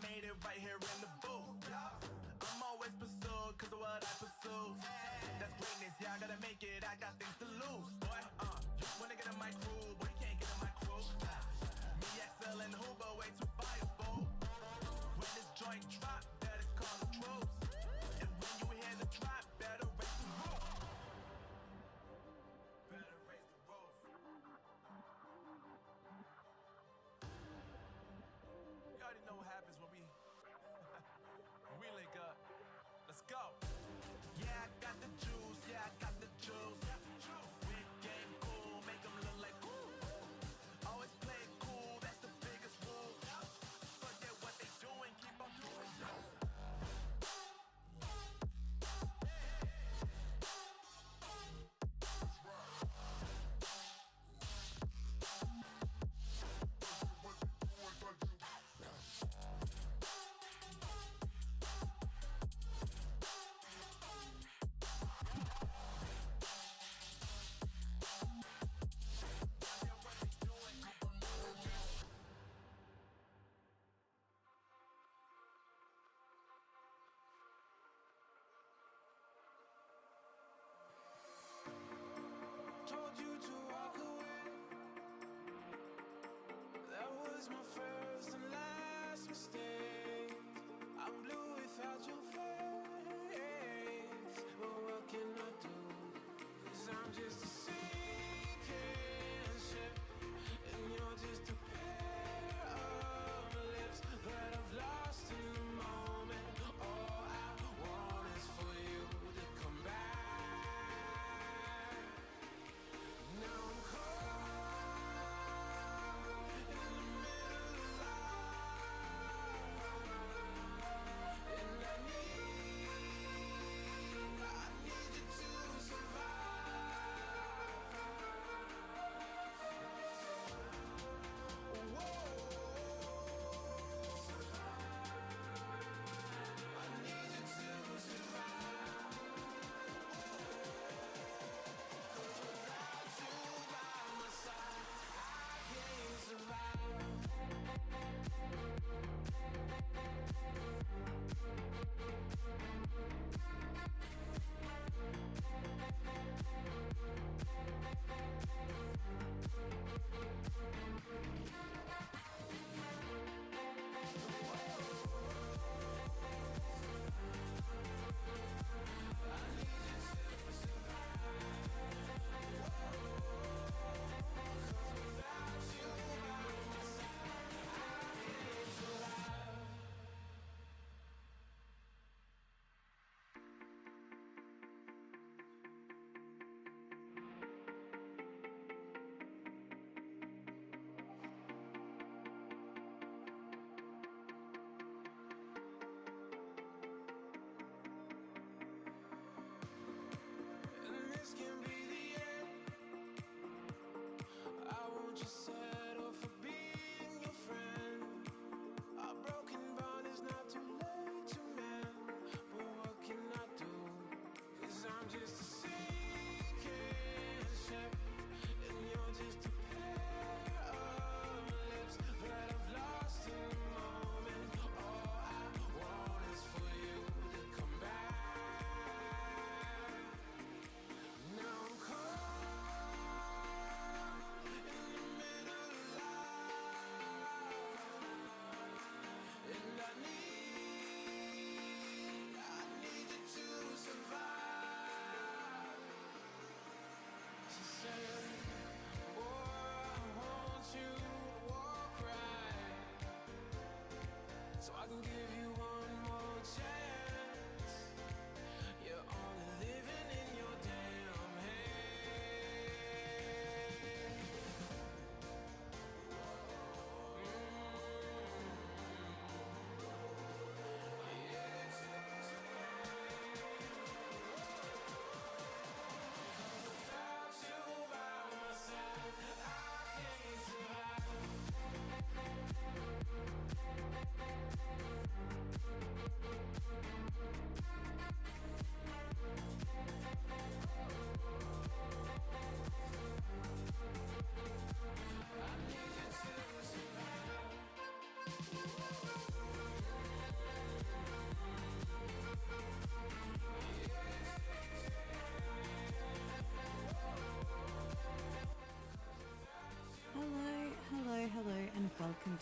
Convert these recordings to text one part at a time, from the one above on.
made it right here in the booth. I'm always pursued cause of what I pursue. That's greatness, yeah, I gotta make it, I got things to lose. Boy, you wanna get in my crew, boy, you can't get in my crew. Me, XL, and Hoover, way too fireball. When this joint drop, better call the troops. And when you hear the drop, better raise the roof. Better raise the roof. You already know what happens when we link up. Let's go. Yeah, I got the juice. Yeah, I got the juice. Big game cool, make them look like cool. Always play it cool, that's the biggest rule. Forget what they doing, keep on doing.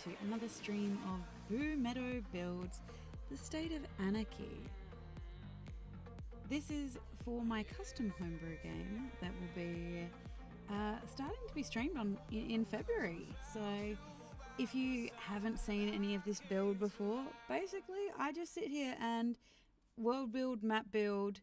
to another stream of Boomeadow Builds the State of Anarchy. This is for my custom homebrew game that will be starting to be streamed on in February. So if you haven't seen any of this build before, basically I just sit here and world build, map build,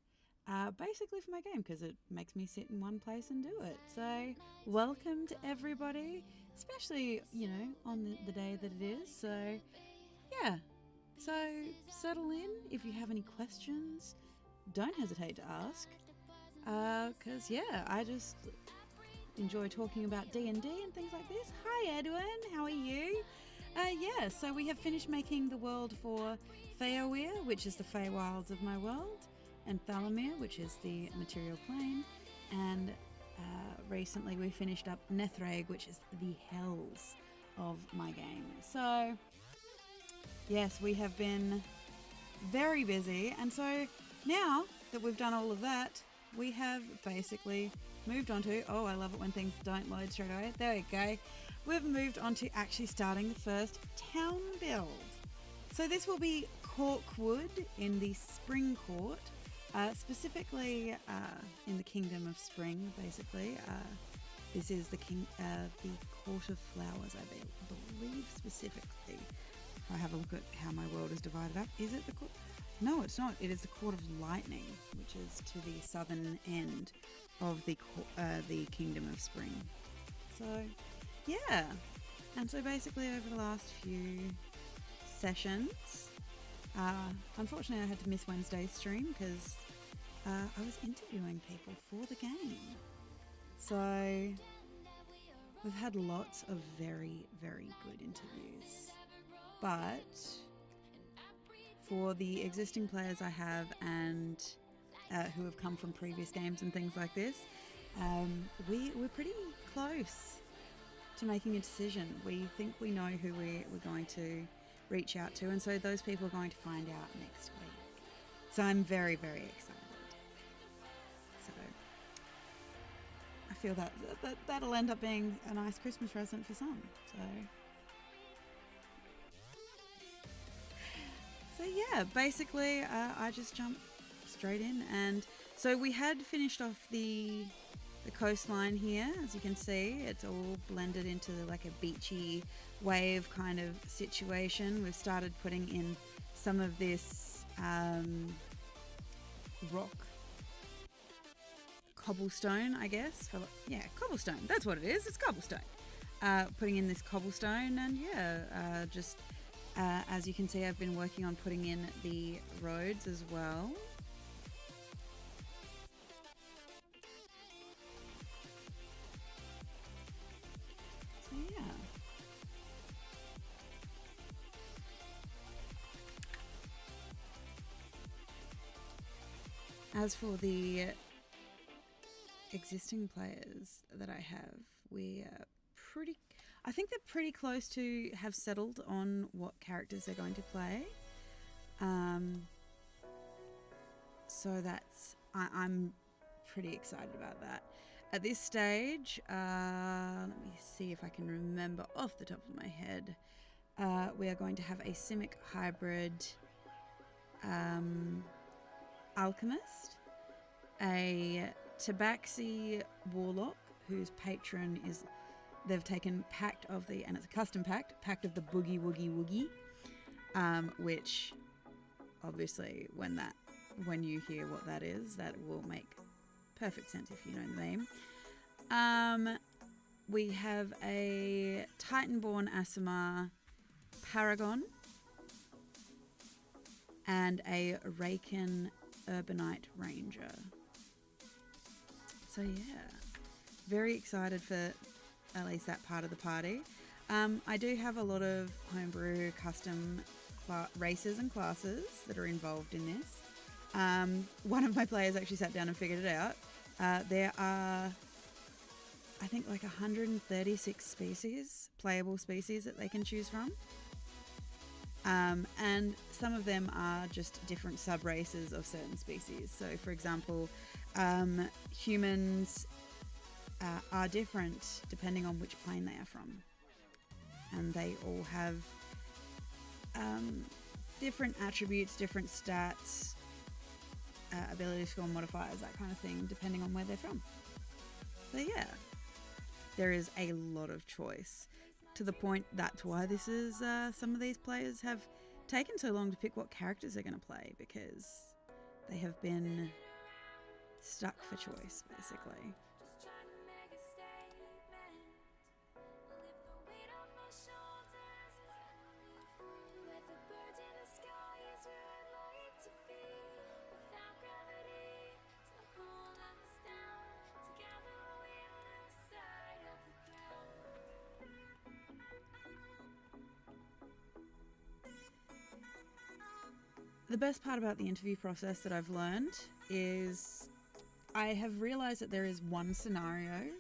basically for my game, because it makes me sit in one place and do it. So welcome to everybody, especially, you know, on the day that it is. So yeah, so settle in. If you have any questions, don't hesitate to ask, because yeah, I just enjoy talking about D&D and things like this. Hi Edwin, how are you? Yeah, so we have finished making the world for Feyawyr, which is the Feywilds of my world, and Feyawyr, which is the material plane, and recently we finished up Nethreg, which is the hells of my game. So yes, we have been very busy, and so now that we've done all of that, we have basically moved on to, oh, I love it when things don't load straight away. There we go. We've moved on to actually starting the first town build. So this will be Corkwood in the Spring Court, specifically in the Kingdom of Spring, basically. This is the Court of Flowers, I believe specifically. If I have a look at how my world is divided up, is it the Court? No, it's not. It is the Court of Lightning, which is to the southern end of the Kingdom of Spring. So, yeah. And so basically over the last few sessions, unfortunately I had to miss Wednesday's stream because I was interviewing people for the game. So we've had lots of very, very good interviews. But for the existing players I have and who have come from previous games and things like this, we're pretty close to making a decision. We think we know who we're going to reach out to, and so those people are going to find out next week. So I'm very, very excited. So I feel that'll end up being a nice Christmas present for some. So yeah, basically I just jumped straight in, and so we had finished off the coastline here. As you can see, it's all blended into like a beachy wave kind of situation. We've started putting in some of this rock cobblestone, I guess. Cobblestone, that's what it is. It's cobblestone. Putting in this cobblestone, and yeah, just as you can see, I've been working on putting in the roads as well. So yeah. As for the existing players that I have, I think they're pretty close to have settled on what characters they're going to play. So I'm pretty excited about that. At this stage, let me see if I can remember off the top of my head. We are going to have a Simic hybrid alchemist, a Tabaxi warlock whose patron is, they've taken and it's a custom Pact of the Boogie Woogie Woogie, which obviously when you hear what that is, that will make perfect sense if you know the name. We have a Titanborn Aasimar Paragon and a Raken Urbanite Ranger. So yeah, very excited for at least that part of the party. I do have a lot of homebrew custom races and classes that are involved in this. One of my players actually sat down and figured it out. There are, I think, like 136 playable species that they can choose from. And some of them are just different sub-races of certain species. So, for example, humans are different depending on which plane they are from. and they all have different attributes, different stats, ability score modifiers, that kind of thing, depending on where they're from. So yeah, there is a lot of choice, to the point that's why this is some of these players have taken so long to pick what characters they're going to play, because they have been stuck for choice, basically. The best part about the interview process that I've learned is I have realized that there is one scenario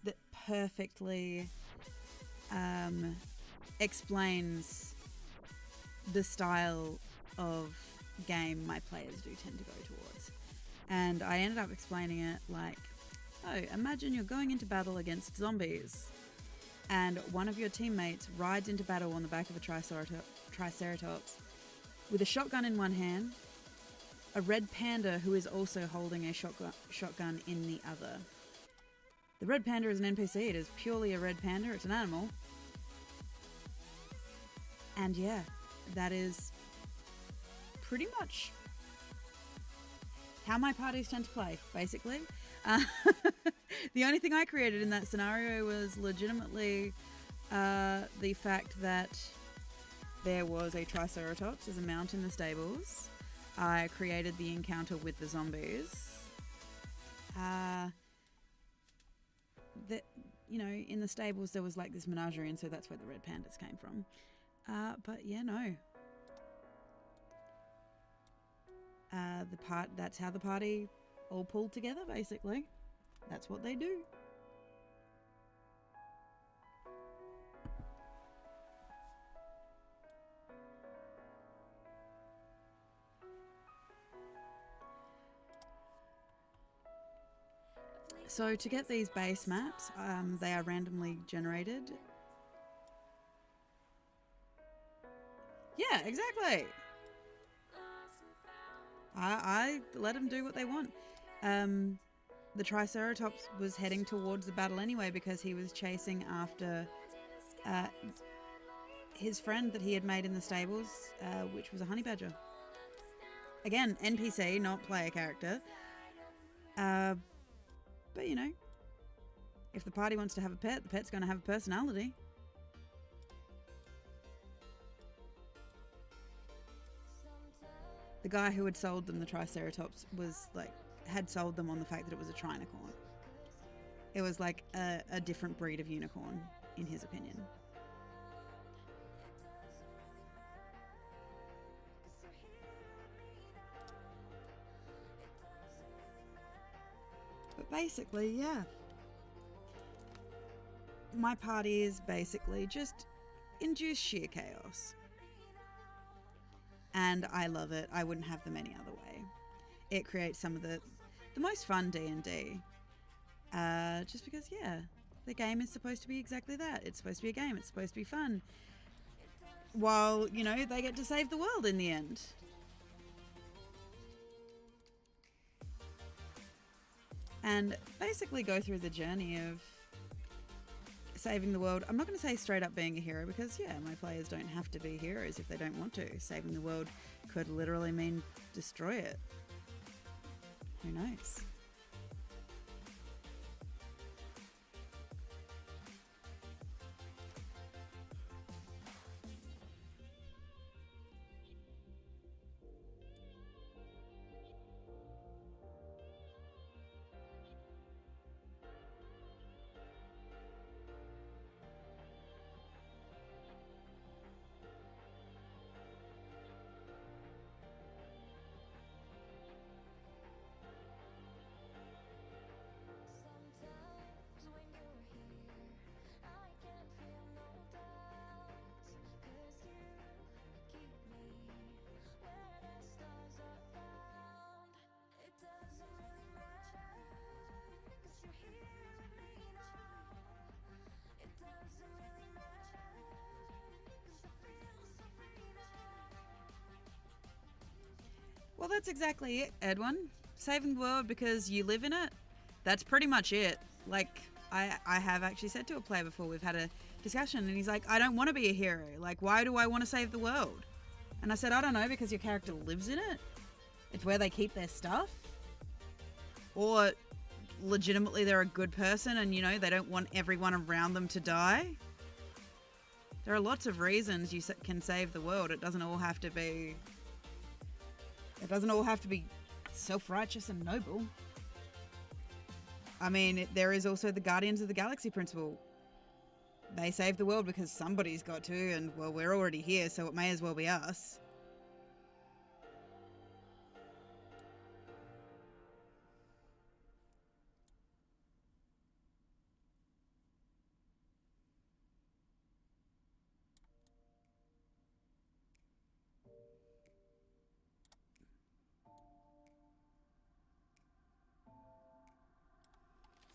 that perfectly explains the style of game my players do tend to go towards. And I ended up explaining it like, oh, imagine you're going into battle against zombies, and one of your teammates rides into battle on the back of a triceratops with a shotgun in one hand, a red panda who is also holding a shotgun in the other. The red panda is an NPC. It is purely a red panda. It's an animal. And yeah, that is pretty much how my parties tend to play, basically. The only thing I created in that scenario was legitimately the fact that there was a triceratops as a mount in the stables. I created the encounter with the zombies. In the stables there was like this menagerie, and so that's where the red pandas came from. But yeah, no. That's how the party all pulled together, basically. That's what they do. So to get these base maps, they are randomly generated. Yeah, exactly. I let them do what they want. The Triceratops was heading towards the battle anyway because he was chasing after his friend that he had made in the stables, which was a honey badger. Again, NPC, not player character. But you know, if the party wants to have a pet, the pet's going to have a personality. The guy who had sold them the Triceratops had sold them on the fact that it was a trinicorn. It was like a different breed of unicorn, in his opinion. But basically, yeah. My party is basically just induce sheer chaos. And I love it. I wouldn't have them any other way. It creates some of the most fun D&D. Just because, yeah, the game is supposed to be exactly that. It's supposed to be a game. It's supposed to be fun. While, you know, they get to save the world in the end. And basically go through the journey of saving the world. I'm not going to say straight up being a hero because, yeah, my players don't have to be heroes if they don't want to. Saving the world could literally mean destroy it. Who knows? Well, that's exactly it, Edwin. Saving the world because you live in it. That's pretty much it. Like, I have actually said to a player before, we've had a discussion, and he's like, I don't want to be a hero. Like, why do I want to save the world? And I said, I don't know, because your character lives in it. It's where they keep their stuff. Or legitimately they're a good person and, you know, they don't want everyone around them to die. There are lots of reasons you can save the world. It doesn't all have to be self-righteous and noble. I mean, there is also the Guardians of the Galaxy principle. They save the world because somebody's got to, and, well, we're already here, so it may as well be us.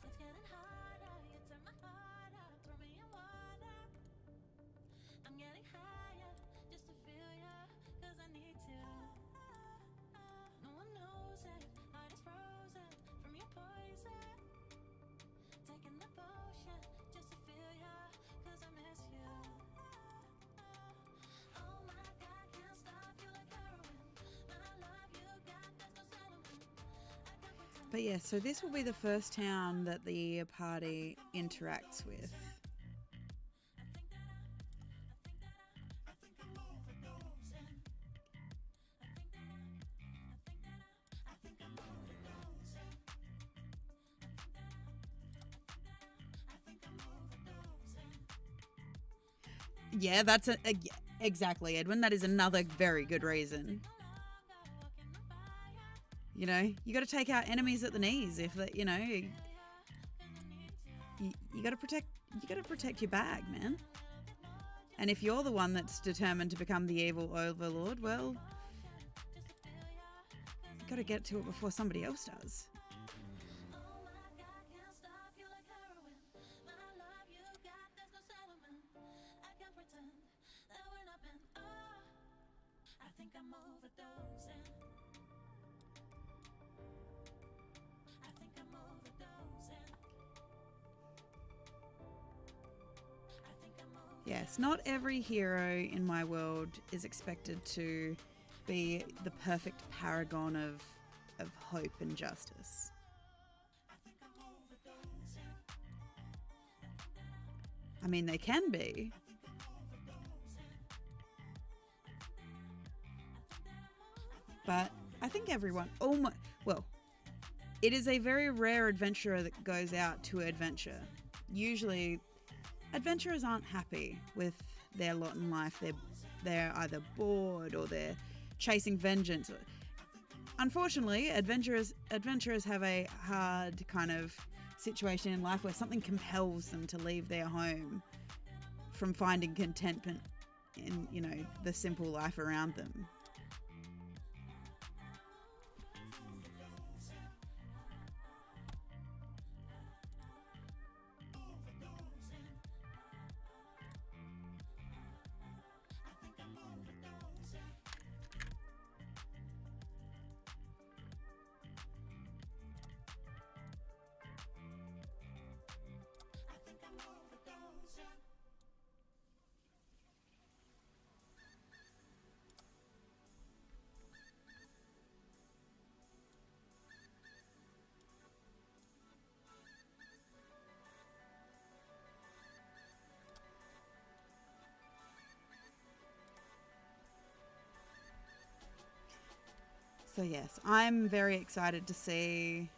It's getting harder, you turn my heart up, throw me in water. I'm getting higher, just to feel ya, cause I need to. No one knows it, heart is frozen from your poison. Taking the potion, just to feel ya, cause I miss you. Oh my God, can't stop you like heroin. My love you got, there's no settlement. I can't pretend. But yeah, so this will be the first town that the party interacts with. Yeah, that's exactly, Edwin. That is another very good reason. You know, you got to take out enemies at the knees. If that, you know, you got to protect your bag, man. And if you're the one that's determined to become the evil overlord, well, you got to get to it before somebody else does. Yes, not every hero in my world is expected to be the perfect paragon of hope and justice. I mean, they can be. But I think everyone, it is a very rare adventurer that goes out to adventure. Usually, adventurers aren't happy with their lot in life. They're either bored or they're chasing vengeance. Unfortunately, adventurers have a hard kind of situation in life where something compels them to leave their home from finding contentment in, you know, the simple life around them. So yes, I'm very excited to see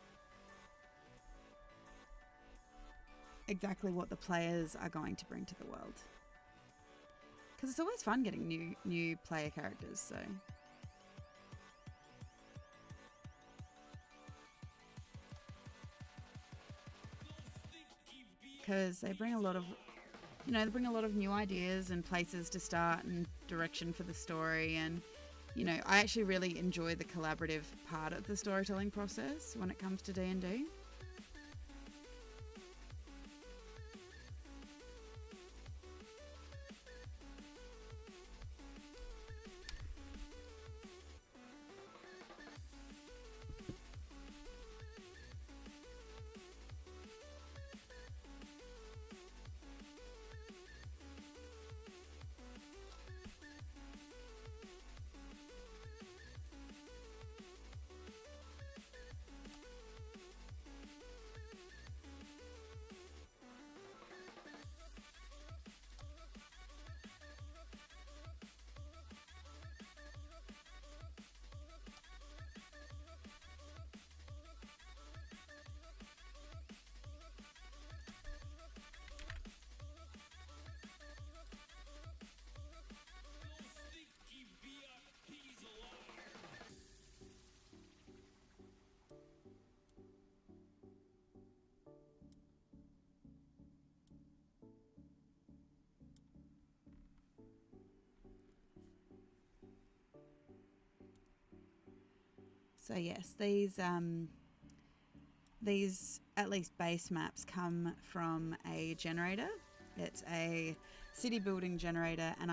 exactly what the players are going to bring to the world. Because it's always fun getting new player characters, so... Because they bring a lot of, you know, they bring a lot of new ideas and places to start and direction for the story. And, you know, I actually really enjoy the collaborative part of the storytelling process when it comes to D&D. So yes, these at least base maps come from a generator. It's a city building generator, and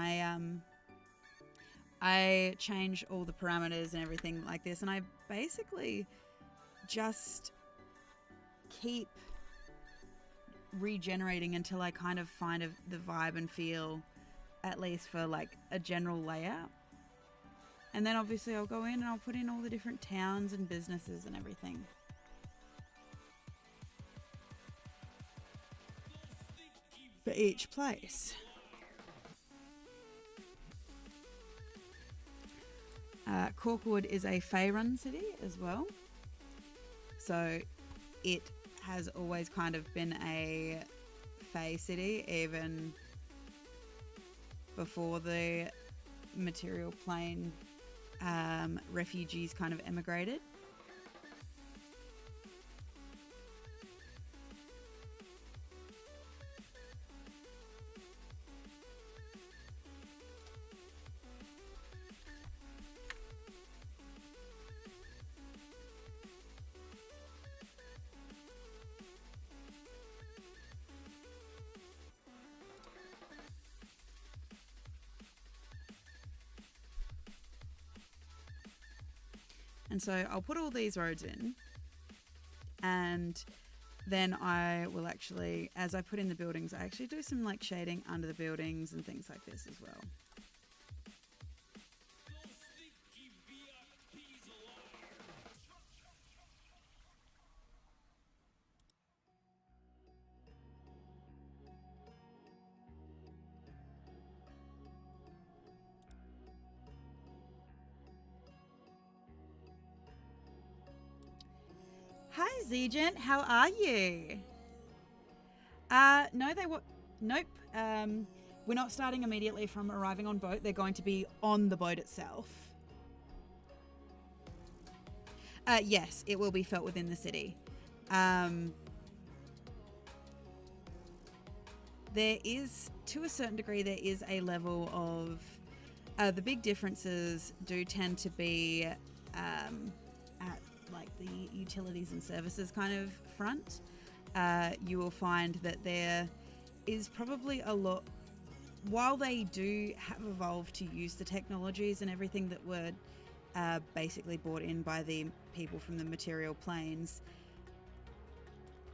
I change all the parameters and everything like this, and I basically just keep regenerating until I kind of find the vibe and feel, at least for like a general layout. And then obviously I'll go in and I'll put in all the different towns and businesses and everything. For each place. Corkwood is a Feyawyr city as well. So it has always kind of been a Fey city, even before the material plane refugees kind of emigrated. And so I'll put all these roads in, and then I will actually, as I put in the buildings, I actually do some like shading under the buildings and things like this as well. Hi, Zegent. How are you? No, they were. Nope. We're not starting immediately from arriving on boat. They're going to be on the boat itself. Yes, it will be felt within the city. There is, to a certain degree, there is a level of the big differences do tend to be at like the utilities and services kind of front. You will find that there is probably a lot, while they do have evolved to use the technologies and everything that were basically brought in by the people from the material planes,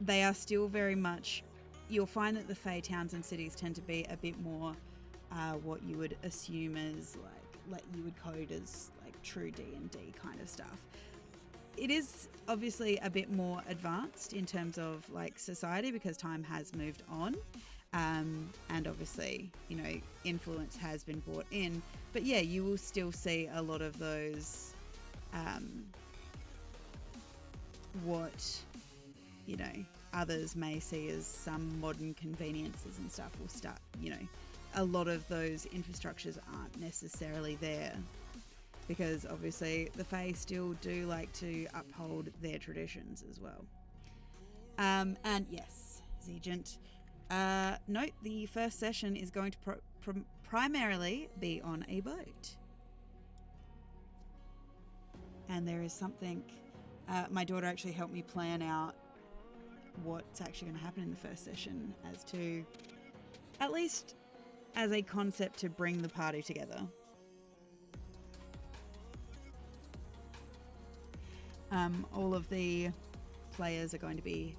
they are still very much, you'll find that the Fey towns and cities tend to be a bit more what you would assume as like you would code as like true D&D kind of stuff. It is obviously a bit more advanced in terms of like society because time has moved on, and obviously, you know, influence has been brought in, but yeah, you will still see a lot of those what, you know, others may see as some modern conveniences and stuff will start, you know, a lot of those infrastructures aren't necessarily there because obviously the Fae still do like to uphold their traditions as well. And yes, Zegent, note the first session is going to primarily be on a boat. And there is something, my daughter actually helped me plan out what's actually going to happen in the first session as to, at least as a concept to bring the party together. All of the players are going to be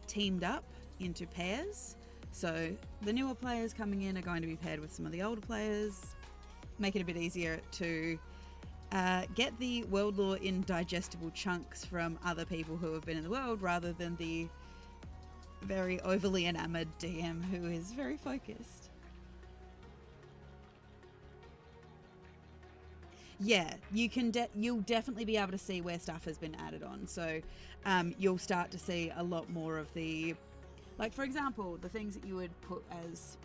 teamed up into pairs. So the newer players coming in are going to be paired with some of the older players, make it a bit easier to get the world lore in digestible chunks from other people who have been in the world rather than the very overly enamored DM who is very focused. Yeah, you'll definitely be able to see where stuff has been added on. So you'll start to see a lot more of the, like for example, the things that you would put as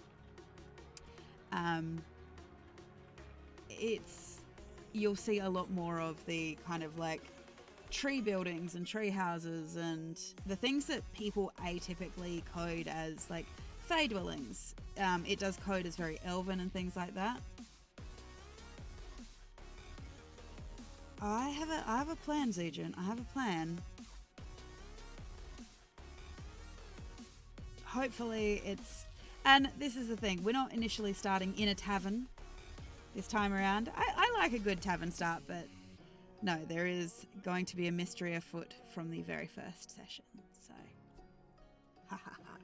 you'll see a lot more of the kind of like tree buildings and tree houses and the things that people atypically code as like Fey dwellings. It does code as very elven and things like that. I have a plan, Zujin. I have a plan. Hopefully it's... And this is the thing. We're not initially starting in a tavern this time around. I like a good tavern start, but no, there is going to be a mystery afoot from the very first session. So, ha ha ha.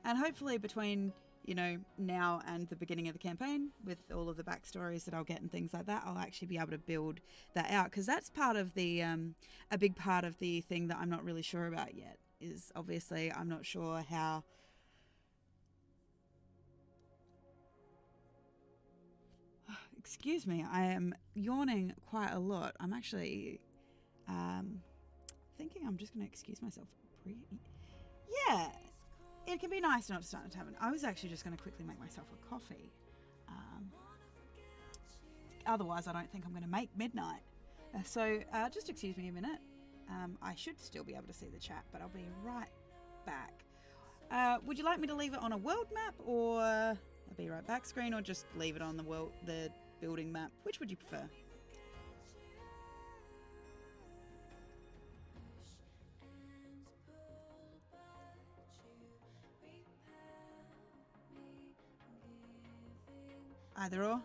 And hopefully between, you know, now and the beginning of the campaign, with all of the backstories that I'll get and things like that, I'll actually be able to build that out. Because that's part of the, a big part of the thing that I'm not really sure about yet, is obviously I'm not sure how... Excuse me, I am yawning quite a lot. I'm actually thinking I'm just going to excuse myself. Yeah, it can be nice not to start in a tavern. I was actually just going to quickly make myself a coffee. Otherwise, I don't think I'm going to make midnight. So just excuse me a minute. I should still be able to see the chat, but I'll be right back. Would you like me to leave it on a world map, or I'll be right back screen, or just leave it on the building map? Which would you prefer? Either or.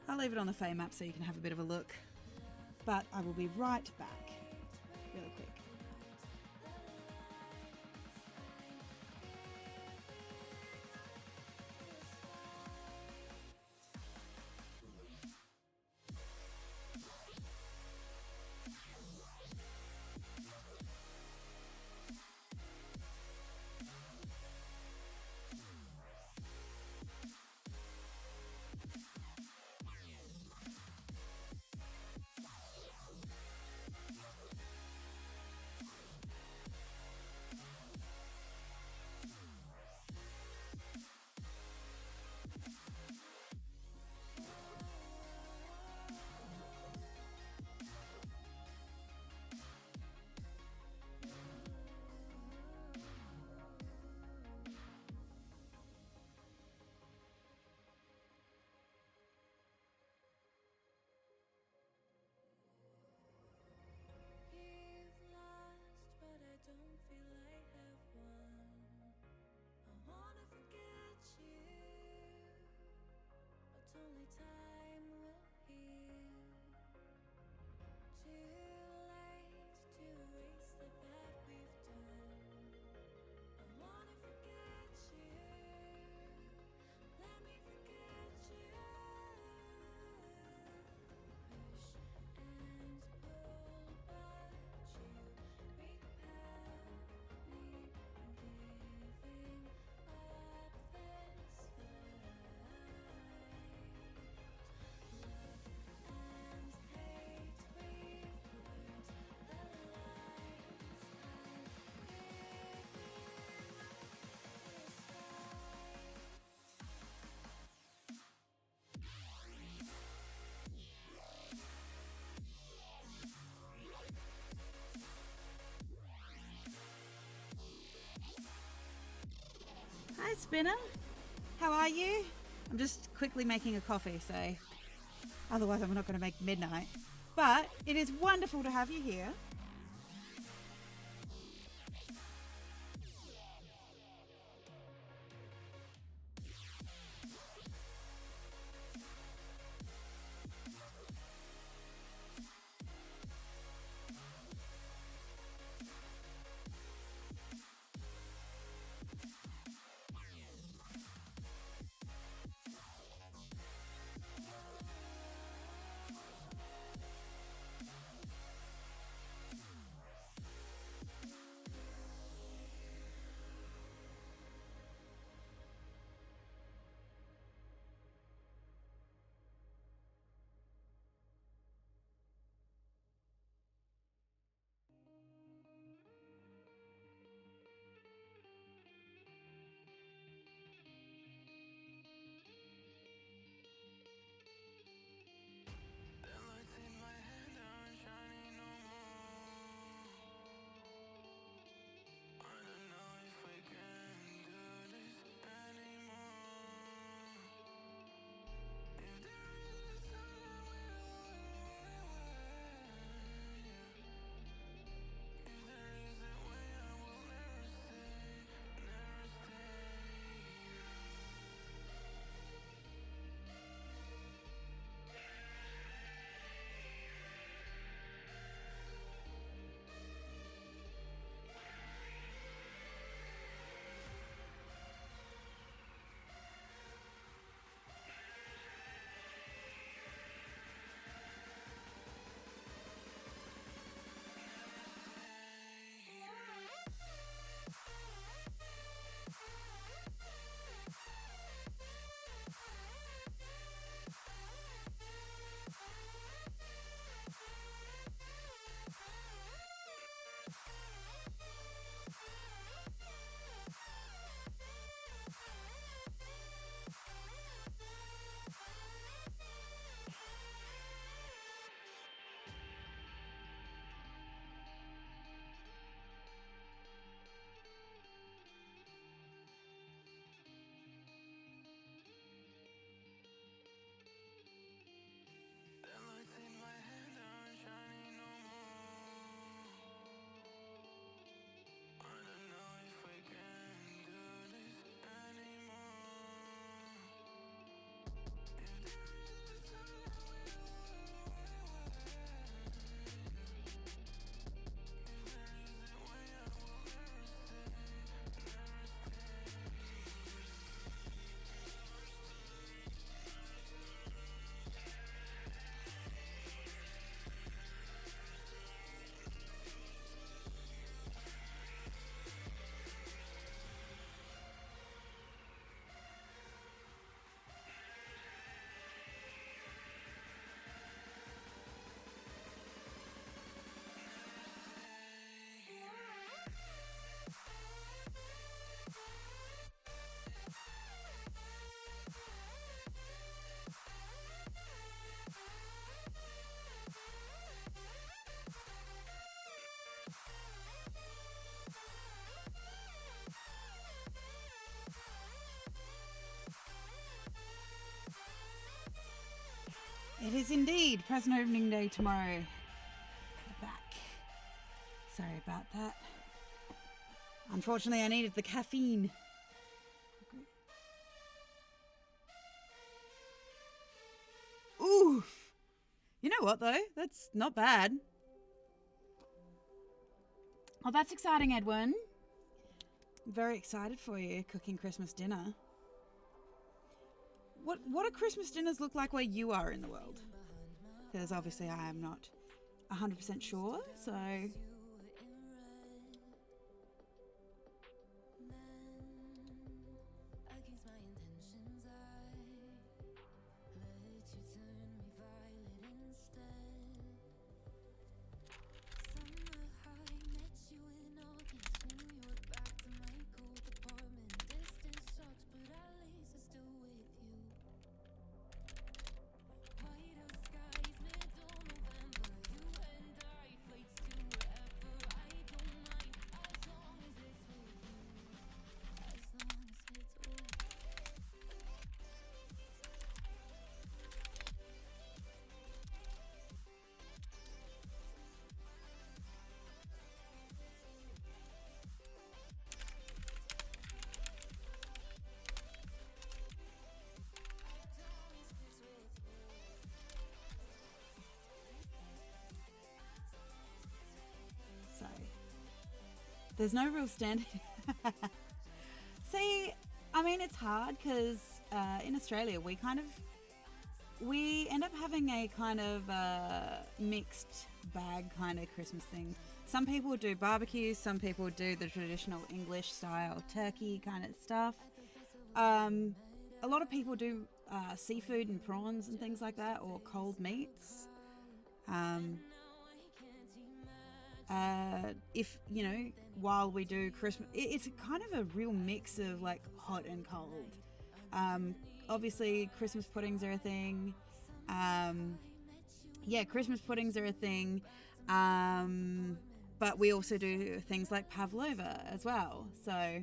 I'll leave it on the Fey map so you can have a bit of a look. But I will be right back. Really quick. Hi, Spinner. How are you? I'm just quickly making a coffee, so otherwise I'm not going to make midnight. But it is wonderful to have you here. It is indeed present opening day tomorrow. We're back. Sorry about that. Unfortunately, I needed the caffeine. Oof. You know what, though? That's not bad. Oh, that's exciting, Edwin. I'm very excited for you cooking Christmas dinner. What do Christmas dinners look like where you are in the world? Because obviously I am not 100% sure, so... There's no real standard. See, I mean, it's hard because in Australia we end up having a kind of mixed bag kind of Christmas thing. Some people do barbecues, some people do the traditional English style turkey kind of stuff. A lot of people do seafood and prawns and things like that, or cold meats. If, you know, while we do Christmas, it's kind of a real mix of like hot and cold. Obviously Christmas puddings are a thing. Christmas puddings are a thing. But we also do things like pavlova as well. So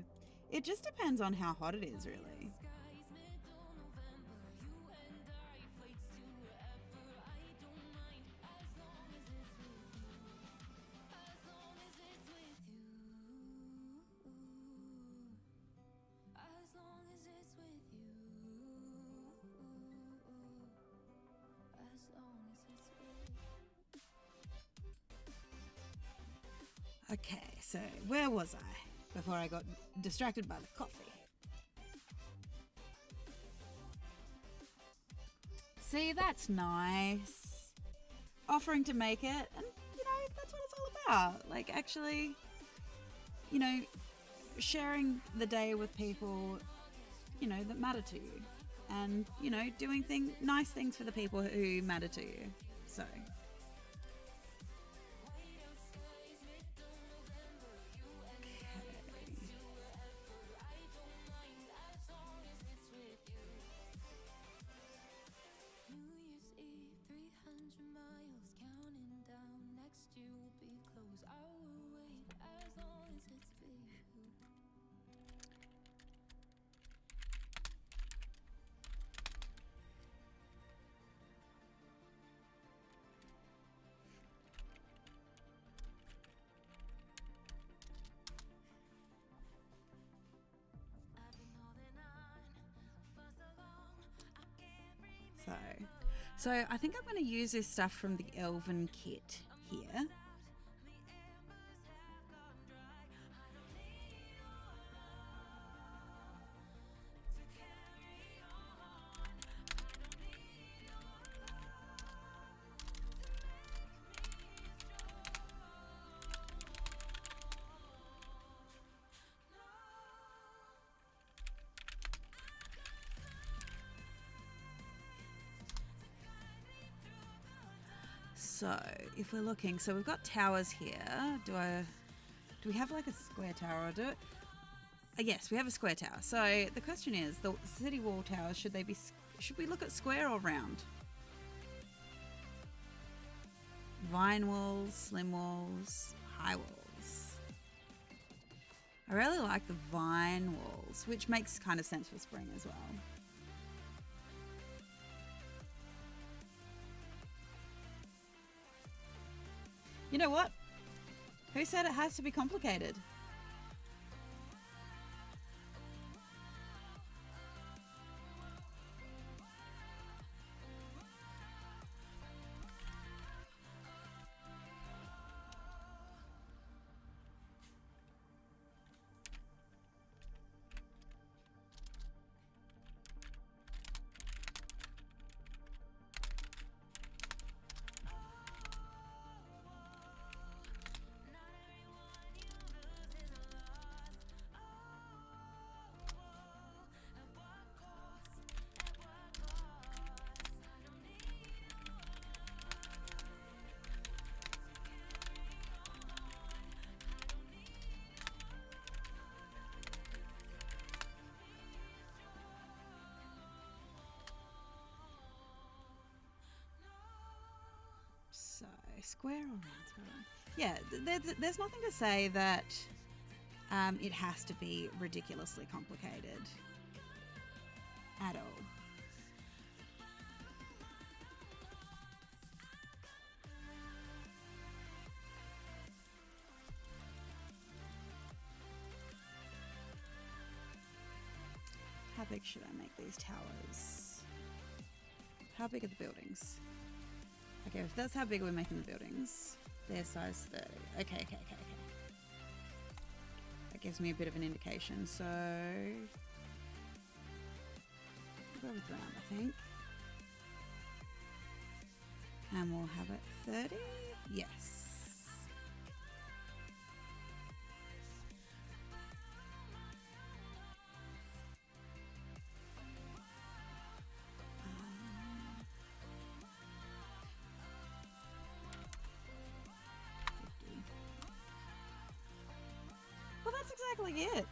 it just depends on how hot it is, really. Okay, so where was I before I got distracted by the coffee? See, that's nice. Offering to make it, and you know, that's what it's all about. Like, actually, you know, sharing the day with people, you know, that matter to you. And, you know, doing nice things for the people who matter to you. So... So I think I'm going to use this stuff from the Elven kit here. So if we're looking, so we've got towers here. Do we have like a square tower? Or do it? Yes, we have a square tower. So the question is, the city wall towers, should we look at square or round? Vine walls, slim walls, high walls. I really like the vine walls, which makes kind of sense for spring as well. You know what? Who said it has to be complicated? So, square or round? Yeah, there's nothing to say that it has to be ridiculously complicated at all. How big should I make these towers? How big are the buildings? Okay, if that's how big we're making the buildings, they're size 30. Okay. That gives me a bit of an indication. So, we'll go with round, I think. And we'll have it 30? Yes. Well, that's exactly it.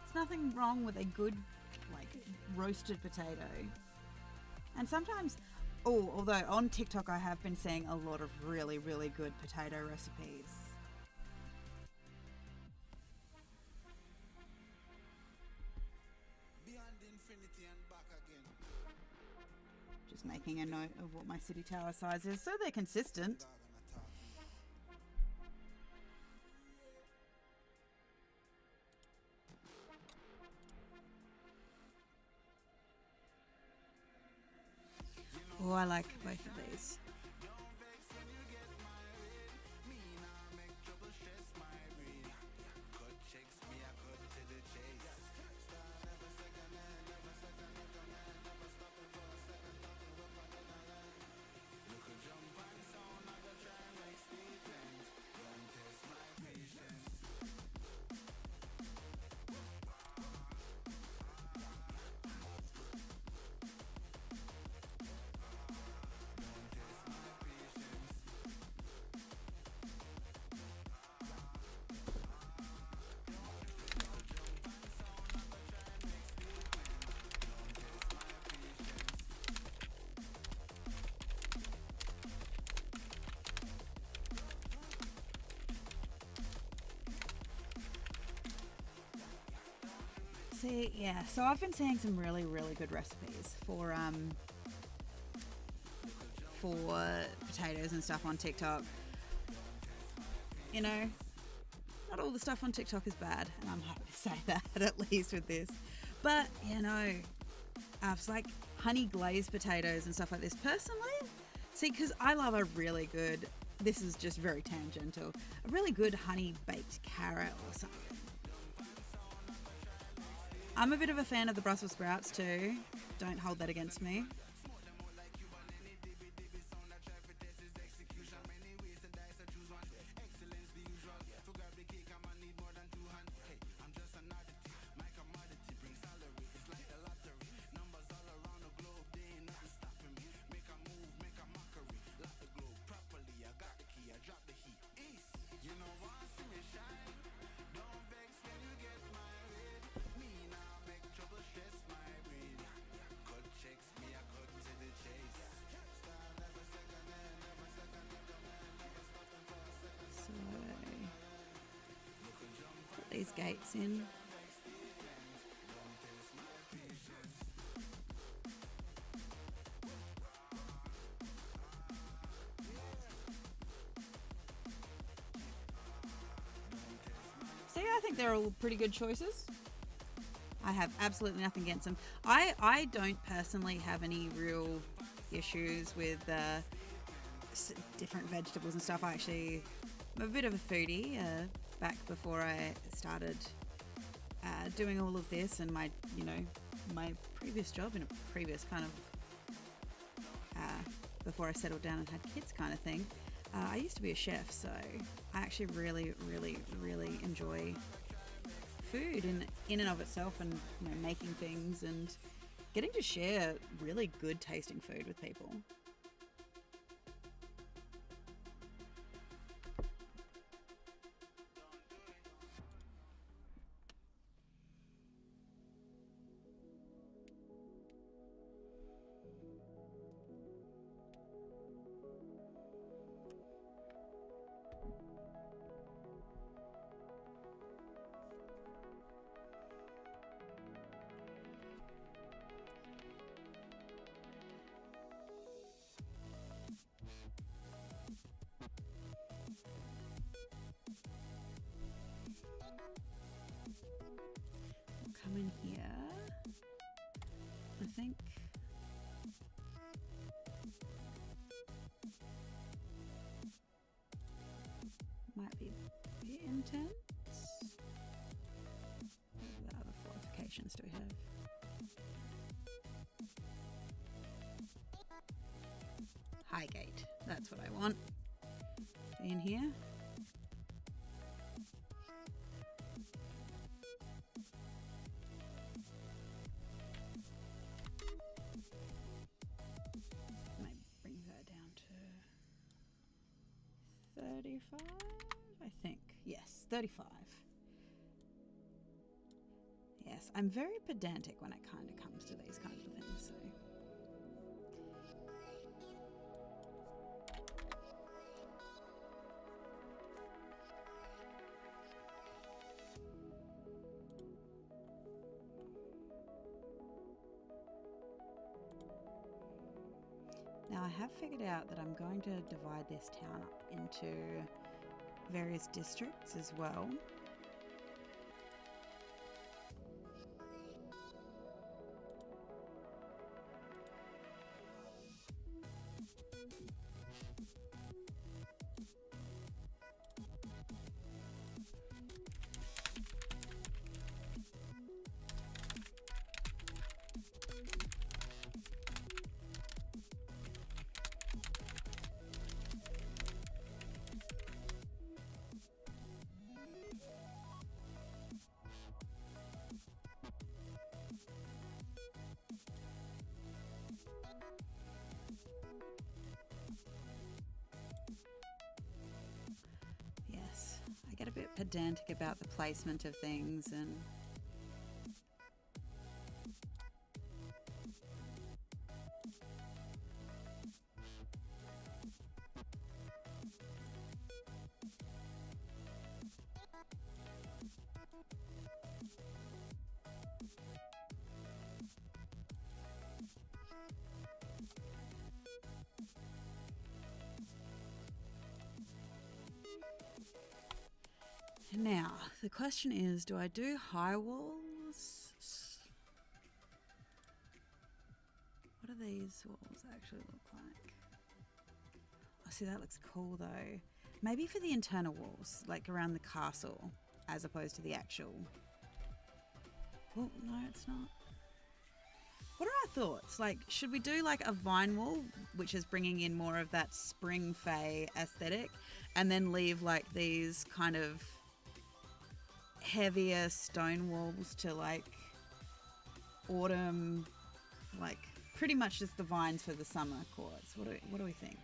There's nothing wrong with a good, like, roasted potato. And sometimes, although on TikTok I have been seeing a lot of really, really good potato recipes. Beyond infinity and back again. Just making a note of what my city tower size is so they're consistent. Oh, I like both of these. See, yeah, so I've been seeing some really, really good recipes for potatoes and stuff on TikTok. You know, not all the stuff on TikTok is bad, and I'm happy to say that, at least with this. But, you know, it's like honey glazed potatoes and stuff like this. Personally, see, because I love a really good, this is just very tangential, a really good honey baked carrot or something. I'm a bit of a fan of the Brussels sprouts too. Don't hold that against me. Put these gates in. they're all pretty good choices. I have absolutely nothing against them. I don't personally have any real issues with different vegetables and stuff. I'm a bit of a foodie. Back before I started doing all of this, and my previous job in a previous kind of before I settled down and had kids kind of thing. I used to be a chef, so I actually really, really, really enjoy food in and of itself, and making things and getting to share really good tasting food with people. Come in here. I think might be a bit intense. What other fortifications do we have? Highgate. That's what I want. In here. Bring that down to 35, I think. Yes, 35. Yes, I'm very pedantic when it kind of comes to these kinds of things, so. Now I have figured out that I'm going to divide this town up into various districts as well. Get a bit pedantic about the placement of things, and now the question is, do I do high walls? What do these walls actually look like? Oh, see, that looks cool though. Maybe for the internal walls, like around the castle, as opposed to the actual. Oh, no, it's not. What are our thoughts? Like, should we do like a vine wall, which is bringing in more of that spring fae aesthetic, and then leave like these kind of heavier stone walls to like autumn, like pretty much just the vines for the summer courts? What do we think?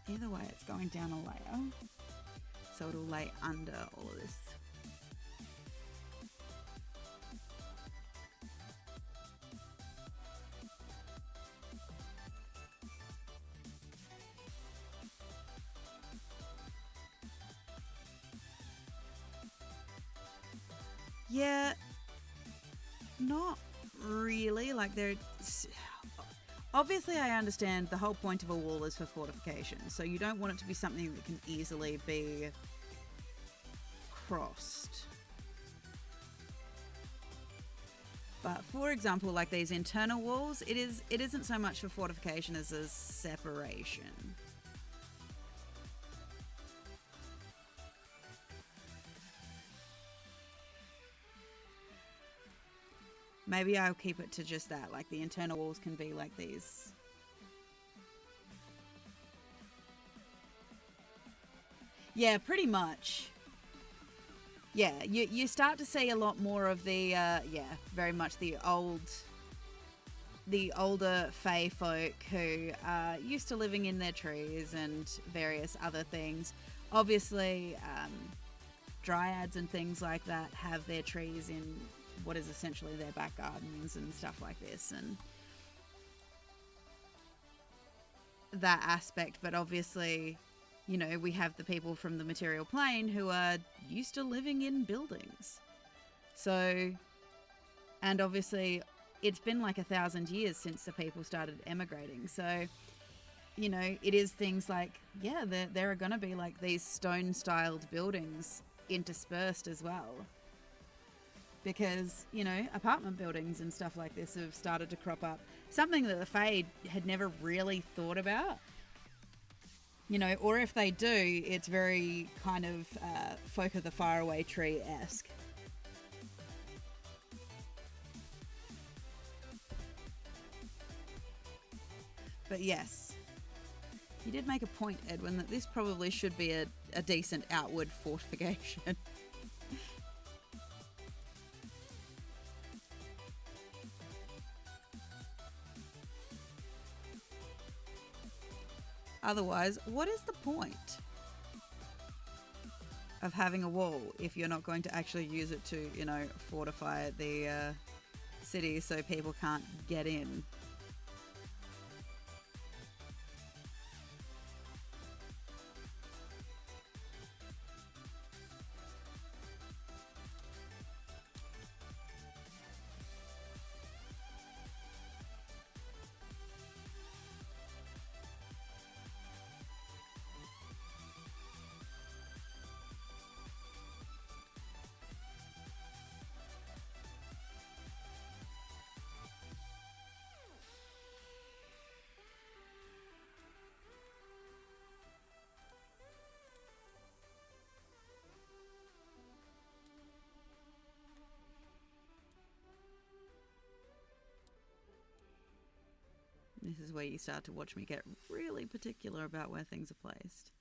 Either way, it's going down a layer, so it'll lay under all of this. Yeah, not really. Like, they're obviously, I understand the whole point of a wall is for fortification, so you don't want it to be something that can easily be crossed. But for example, like these internal walls, it isn't so much for fortification as a separation. Maybe I'll keep it to just that. Like the internal walls can be like these. Yeah, pretty much. Yeah, you start to see a lot more of the, very much the older Fae folk who are used to living in their trees and various other things. Obviously, dryads and things like that have their trees in what is essentially their back gardens and stuff like this, and that aspect. But obviously, you know, we have the people from the material plane who are used to living in buildings. So, and obviously it's been like 1,000 years since the people started emigrating. So, you know, it is things like, yeah, there are going to be like these stone-styled buildings interspersed as well. Because, you know, apartment buildings and stuff like this have started to crop up. Something that the Fae had never really thought about. You know, or if they do, it's very kind of Folk of the Faraway Tree-esque. But yes, you did make a point, Edwin, that this probably should be a decent outward fortification. Otherwise, what is the point of having a wall if you're not going to actually use it to, you know, fortify the city so people can't get in? This is where you start to watch me get really particular about where things are placed.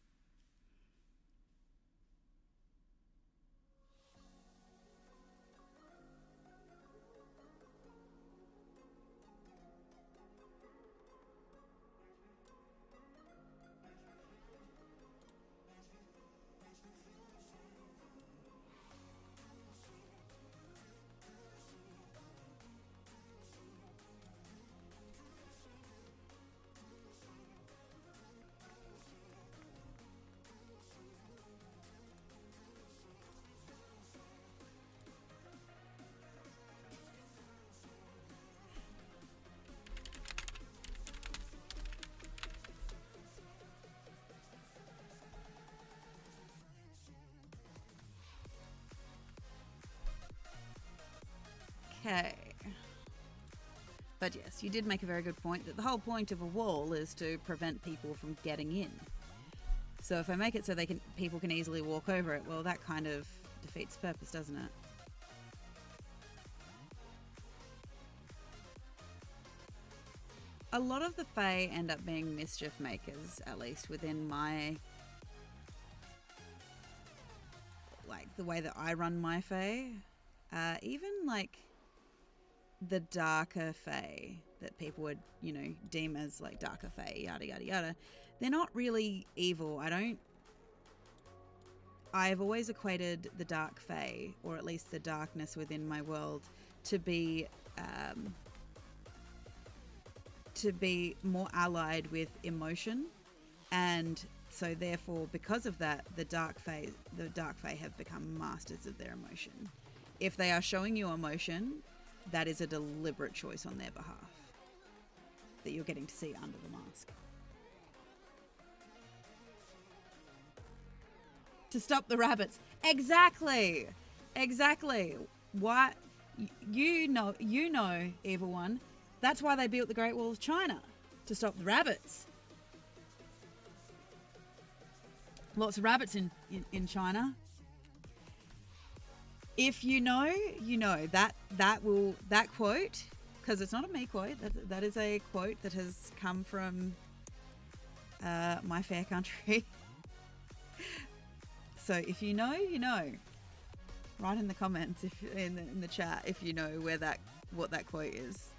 Okay. But yes, you did make a very good point that the whole point of a wall is to prevent people from getting in. So if I make it so people can easily walk over it, well, that kind of defeats the purpose, doesn't it? A lot of the Fae end up being mischief makers, at least within my, like, the way that I run my Fae. Even like the darker Fae that people would, you know, deem as like darker Fae, yada yada yada, they're not really evil. I've always equated the dark Fae, or at least the darkness within my world, to be more allied with emotion, and so therefore, because of that, the dark Fae have become masters of their emotion. if they are showing you emotion, that is a deliberate choice on their behalf that you're getting to see under the mask. To stop the rabbits. Exactly. Why? You know, Evil One. That's why they built the Great Wall of China. To stop the rabbits. Lots of rabbits in China. If you know, you know. That quote, because it's not a me quote, that is a quote that has come from my fair country. So if you know, you know. Write in the comments, in the chat, if you know what that quote is.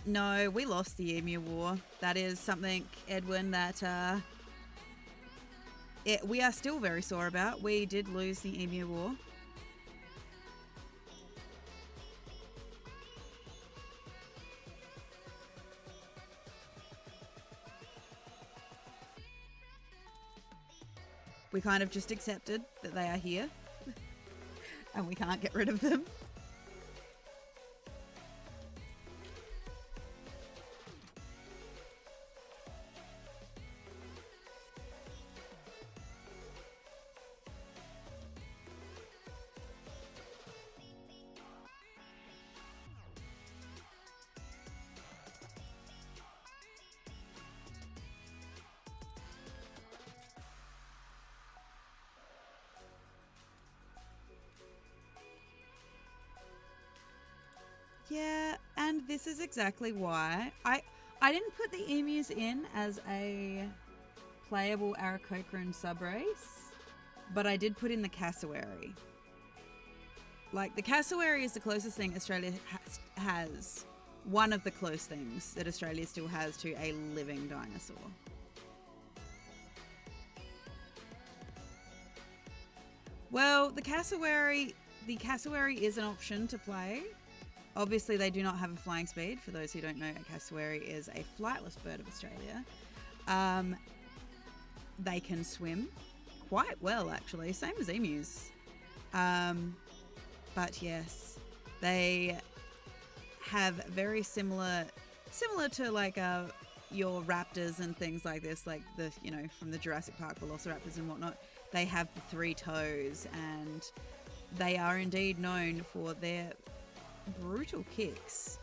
No, we lost the Emu War. That is something, Edwin, that we are still very sore about. We did lose the Emu War. We kind of just accepted that they are here and we can't get rid of them. Yeah, and this is exactly why I didn't put the emus in as a playable Aarakocra subrace, but I did put in the cassowary. Like, the cassowary is the closest thing Australia has, one of the close things that Australia still has to a living dinosaur. Well, the cassowary is an option to play. Obviously, they do not have a flying speed. For those who don't know, a cassowary is a flightless bird of Australia. They can swim quite well, actually, same as emus. But yes, they have very similar to like your raptors and things like this, like from the Jurassic Park velociraptors and whatnot. They have the 3 toes, and they are indeed known for their brutal kicks.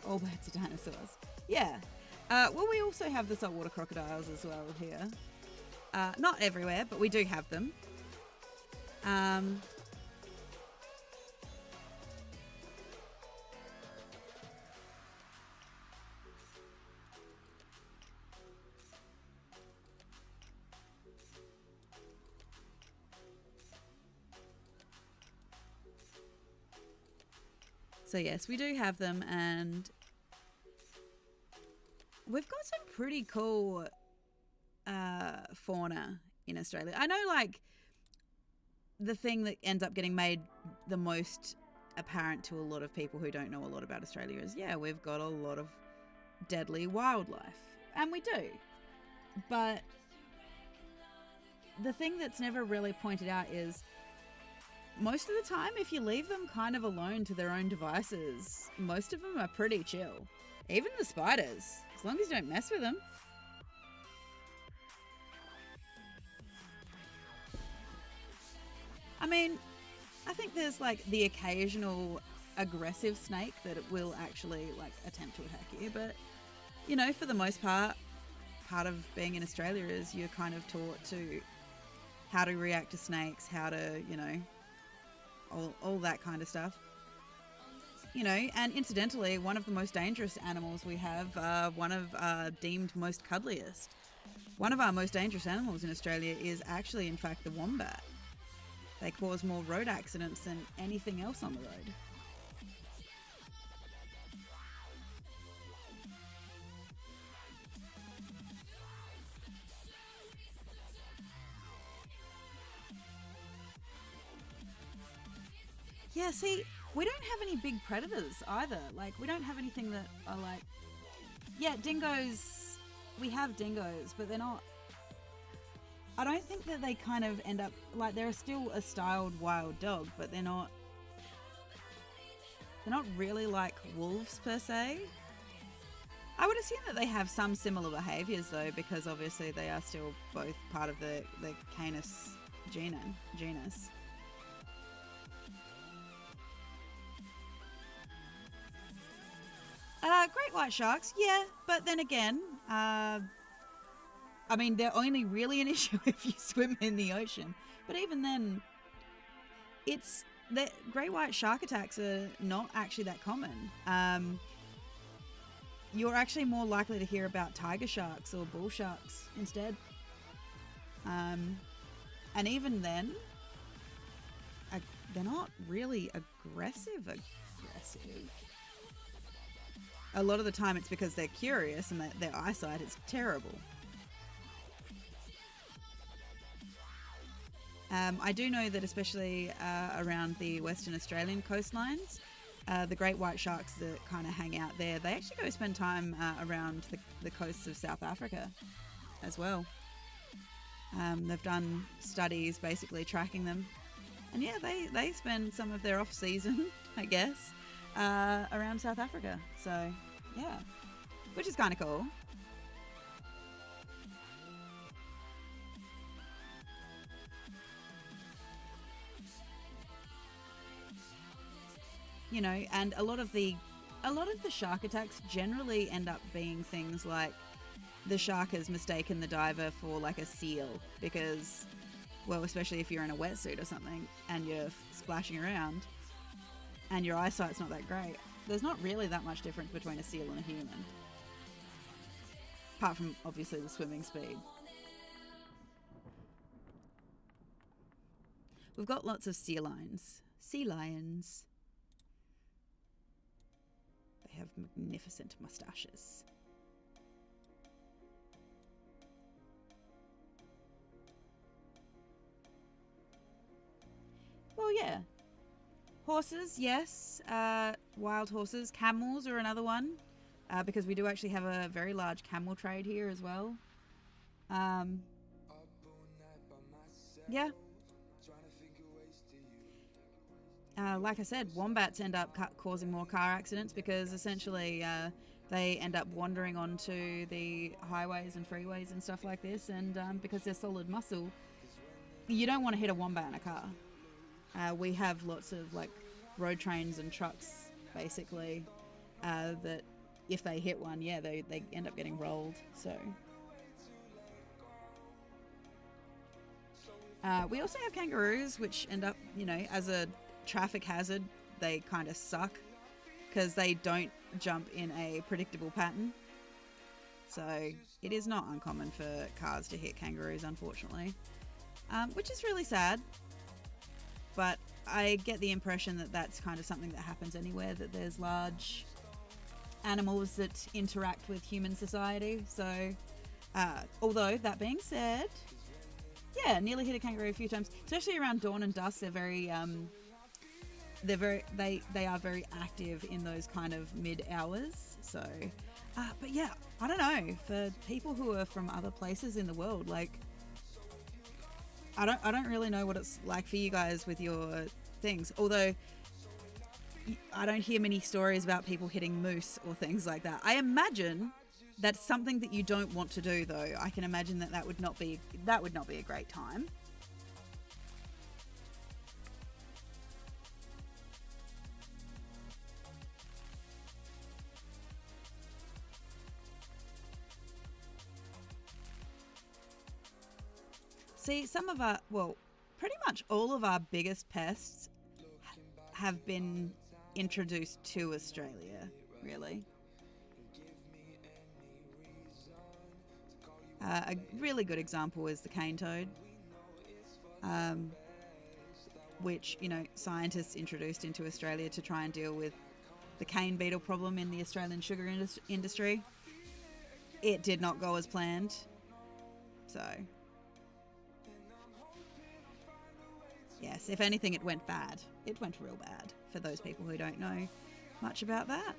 All birds are dinosaurs. Yeah. Well, we also have the saltwater crocodiles as well here. Not everywhere, but we do have them. So yes, we do have them, and we've got some pretty cool fauna in Australia. I know, like, the thing that ends up getting made the most apparent to a lot of people who don't know a lot about Australia is, yeah, we've got a lot of deadly wildlife. And we do. But the thing that's never really pointed out is, most of the time, if you leave them kind of alone to their own devices, most of them are pretty chill. Even the spiders, as long as you don't mess with them. I mean, I think there's like the occasional aggressive snake that it will actually like attempt to attack you, but for the most part of being in Australia is you're kind of taught to how to react to snakes, how to, all that kind of stuff. And incidentally, one of the most dangerous animals we have, one of deemed most cuddliest. One of our most dangerous animals in Australia is actually, in fact, the wombat. They cause more road accidents than anything else on the road. Yeah, see, we don't have any big predators either. Like, we don't have anything that are like... Yeah, dingoes... We have dingoes, but they're not... I don't think that they kind of end up... Like, they're still a styled wild dog, but they're not... They're not really like wolves, per se. I would assume that they have some similar behaviours, though, because obviously they are still both part of the Canis genus. Great white sharks, yeah, but then again, I mean, they're only really an issue if you swim in the ocean. But even then, the great white shark attacks are not actually that common. You're actually more likely to hear about tiger sharks or bull sharks instead. And even then, they're not really aggressive. A lot of the time it's because they're curious and their eyesight is terrible. I do know that especially around the Western Australian coastlines, the great white sharks that kind of hang out there, they actually go spend time around the coasts of South Africa as well. They've done studies basically tracking them. And yeah, they spend some of their off-season, I guess, around South Africa. So, yeah, which is kind of cool. You know, and a lot of the shark attacks generally end up being things like the shark has mistaken the diver for like a seal because, well, especially if you're in a wetsuit or something and you're splashing around and your eyesight's not that great, there's not really that much difference between a seal and a human. Apart from, obviously, the swimming speed. We've got lots of sea lions. Sea lions. They have magnificent moustaches. Well, yeah. Horses, yes. Wild horses. Camels are another one. Because we do actually have a very large camel trade here as well. Yeah. Like I said, wombats end up causing more car accidents because essentially they end up wandering onto the highways and freeways and stuff like this, and because they're solid muscle, you don't want to hit a wombat in a car. We have lots of like road trains and trucks basically that if they hit one, yeah, they end up getting rolled. So we also have kangaroos, which end up, you know, as a traffic hazard, they kind of suck because they don't jump in a predictable pattern. So it is not uncommon for cars to hit kangaroos, unfortunately, which is really sad. But I get the impression that that's kind of something that happens anywhere, that there's large animals that interact with human society. So although that being said, yeah, nearly hit a kangaroo a few times, especially around dawn and dusk. They are very active in those kind of mid hours. So but yeah, I don't know, for people who are from other places in the world, like I don't really know what it's like for you guys with your things, although I don't hear many stories about people hitting moose or things like that. I imagine that's something that you don't want to do, though. I can imagine that would not be a great time. See, pretty much all of our biggest pests have been introduced to Australia, really. A really good example is the cane toad. which, you know, scientists introduced into Australia to try and deal with the cane beetle problem in the Australian sugar industry. It did not go as planned. So, yes, if anything, it went bad. It went real bad for those people who don't know much about that.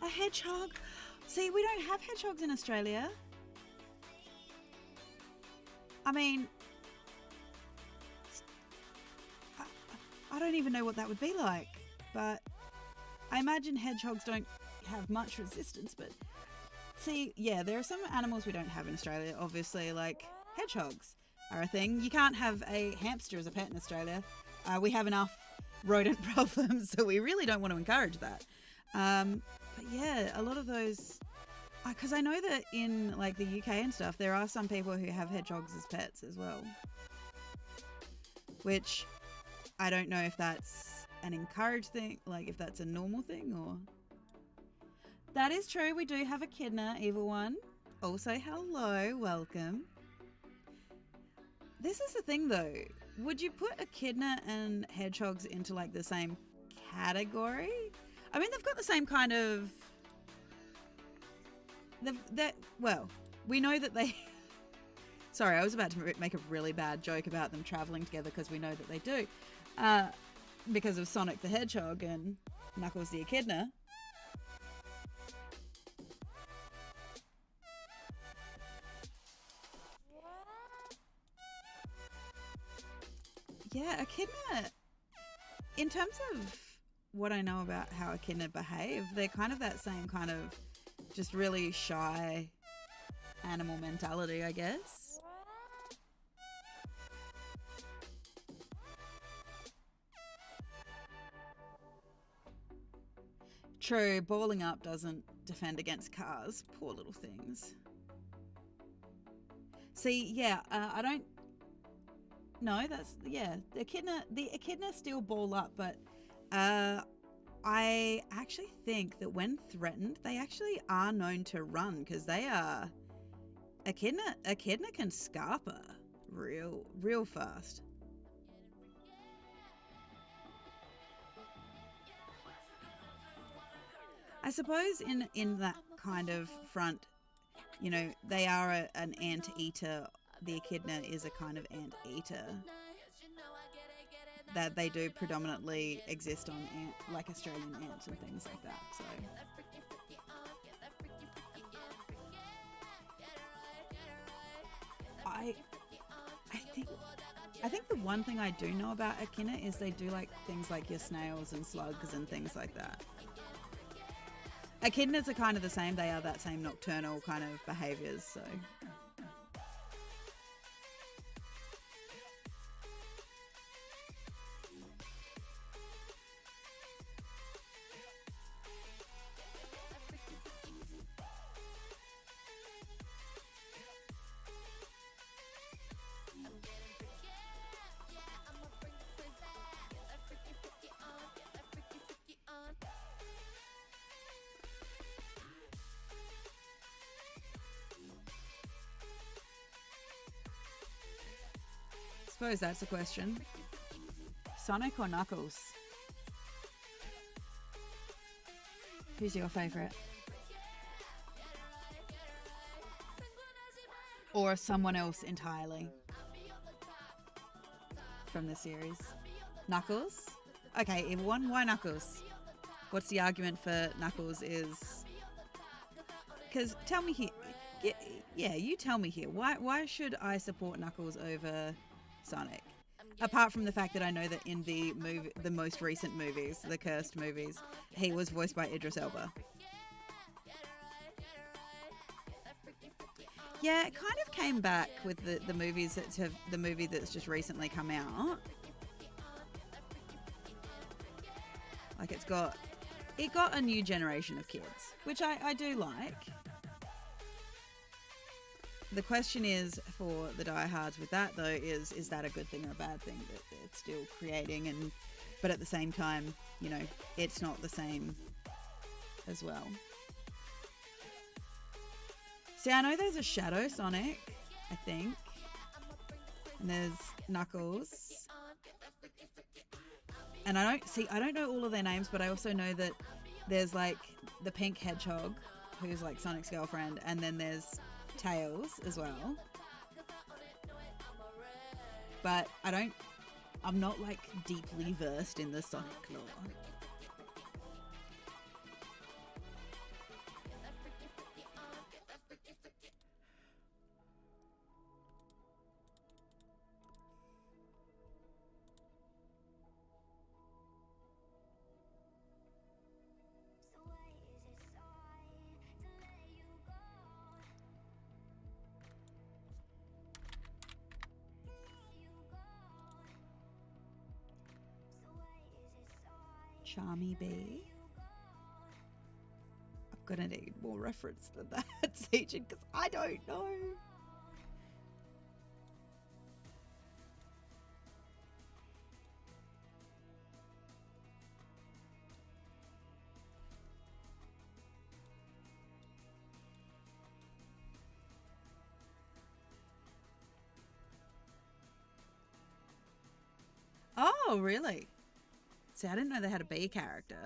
A hedgehog? See, we don't have hedgehogs in Australia. I mean, I don't even know what that would be like, but I imagine hedgehogs don't have much resistance. But see, yeah, there are some animals we don't have in Australia, obviously, like hedgehogs are a thing. You can't have a hamster as a pet in Australia. We have enough rodent problems, so we really don't want to encourage that. But yeah, a lot of those, because I know that in like the UK and stuff, there are some people who have hedgehogs as pets as well. Which I don't know if that's an encouraged thing, like if that's a normal thing or... That is true, we do have echidna, Evil One. Also, hello, welcome. This is the thing though, would you put echidna and hedgehogs into like the same category? I mean, they've got the same kind of... Well, we know that they... Sorry, I was about to make a really bad joke about them travelling together because we know that they do. Because of Sonic the Hedgehog and Knuckles the Echidna. Yeah, echidna... In terms of what I know about how echidna behave, they're kind of that same kind of just really shy animal mentality, I guess. True, balling up doesn't defend against cars. Poor little things. See, yeah, I don't... No, that's... Yeah, the echidna still ball up, but... I actually think that when threatened, they actually are known to run because they are... Echidna can scarper real fast. I suppose in that kind of front, you know, they are an ant-eater. The echidna is a kind of ant-eater. That they do predominantly exist on like Australian ants and things like that. So I think the one thing I do know about echidna is they do like things like your snails and slugs and things like that. Echidnas are kind of the same. They are that same nocturnal kind of behaviours. So. Suppose that's a question. Sonic or Knuckles? Who's your favourite? Or someone else entirely from the series? Knuckles? Okay, if one, why Knuckles? What's the argument for Knuckles is... Because tell me here... Yeah, you tell me here. Why should I support Knuckles over Sonic? Apart from the fact that I know that in the most recent movies, the cursed movies, he was voiced by Idris Elba. Yeah, it kind of came back with the movies the movie that's just recently come out. Like it got a new generation of kids, which I do like. The question is for the diehards with that though is that a good thing or a bad thing that it's still creating but at the same time, you know, it's not the same as well. See, I know there's a Shadow Sonic, I think. And there's Knuckles. And I don't know all of their names, but I also know that there's like the pink hedgehog, who's like Sonic's girlfriend, and then there's Tails as well. But I'm not like deeply versed in the Sonic lore. Charmy Bee. I'm gonna need more reference than that, Siegen, because I don't know. Oh, really? See, I didn't know they had a bee character.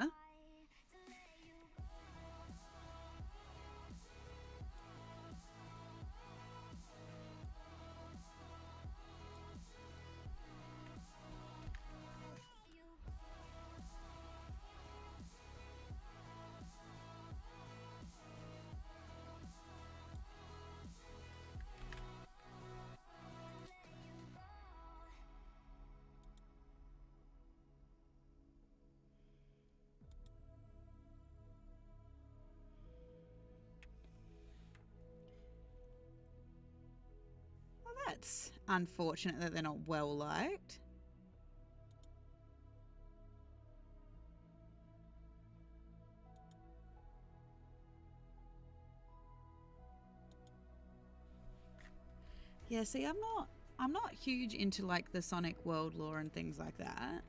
That's unfortunate that they're not well liked. Yeah, see, I'm not huge into like the Sonic world lore and things like that.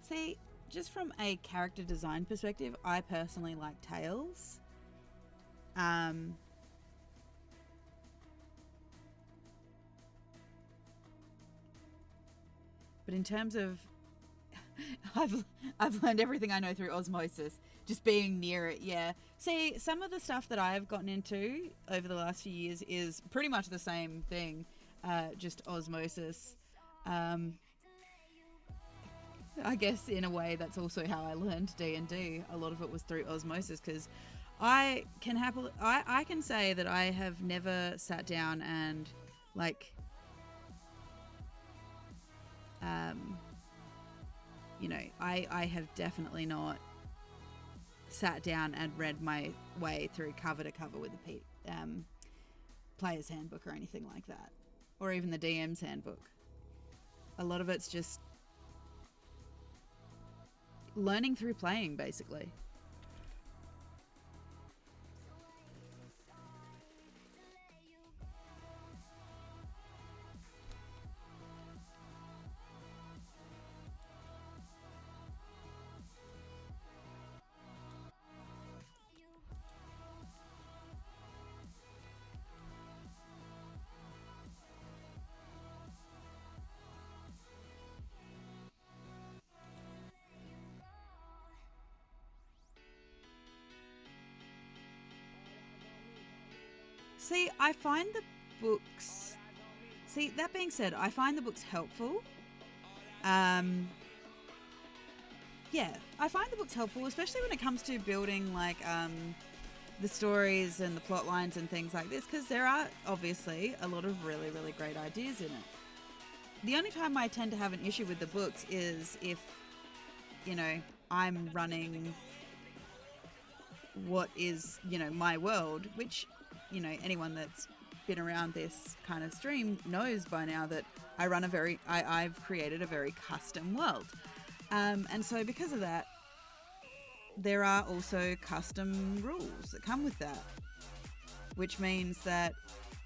See, just from a character design perspective, I personally like Tails. But in terms of, I've learned everything I know through osmosis, just being near it. Yeah. See, some of the stuff that I've gotten into over the last few years is pretty much the same thing, just osmosis. I guess in a way that's also how I learned D&D. A lot of it was through osmosis, because I can say that I have never sat down and like you know, I have definitely not sat down and read my way through cover to cover with the player's handbook or anything like that, or even the DM's handbook. A lot of it's just learning through playing, basically. See, I find the books... See, that being said, I find the books helpful. Yeah, I find the books helpful, especially when it comes to building, like, the stories and the plot lines and things like this, because there are, obviously, a lot of really, really great ideas in it. The only time I tend to have an issue with the books is if, you know, I'm running what is, you know, my world, which, you know, anyone that's been around this kind of stream knows by now that I run I've created a very custom world. And so because of that, there are also custom rules that come with that, which means that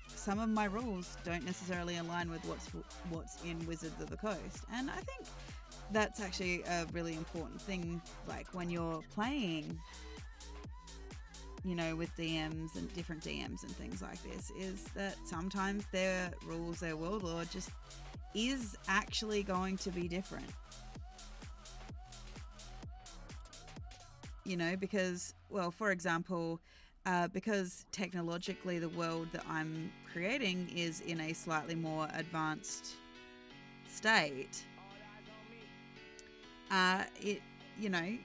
some of my rules don't necessarily align with what's in Wizards of the Coast. And I think that's actually a really important thing, like when you're playing, you know, with DMs and different DMs and things like this, is that sometimes their rules, their world lore just is actually going to be different. You know, because, well, for example, because technologically the world that I'm creating is in a slightly more advanced state, you know,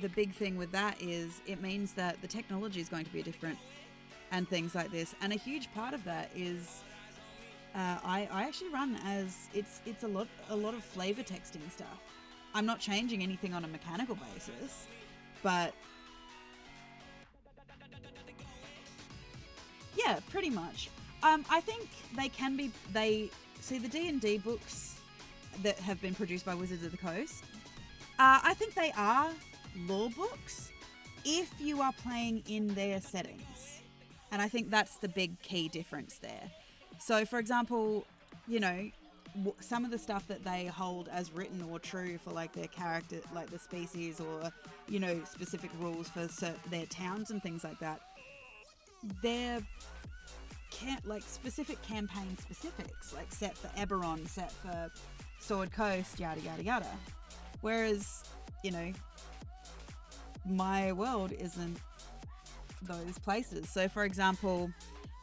the big thing with that is it means that the technology is going to be different and things like this. And a huge part of that is I actually run as it's a lot of flavor texting stuff. I'm not changing anything on a mechanical basis, but yeah, pretty much. I think the D&D books that have been produced by Wizards of the Coast, I think they are lore books if you are playing in their settings. And I think that's the big key difference there. So, for example, you know, some of the stuff that they hold as written or true for like their character, like the species, or, you know, specific rules for their towns and things like that, they're like specific campaign specifics, like set for Eberron, set for Sword Coast, yada yada yada. Whereas, you know, my world isn't those places. So, for example,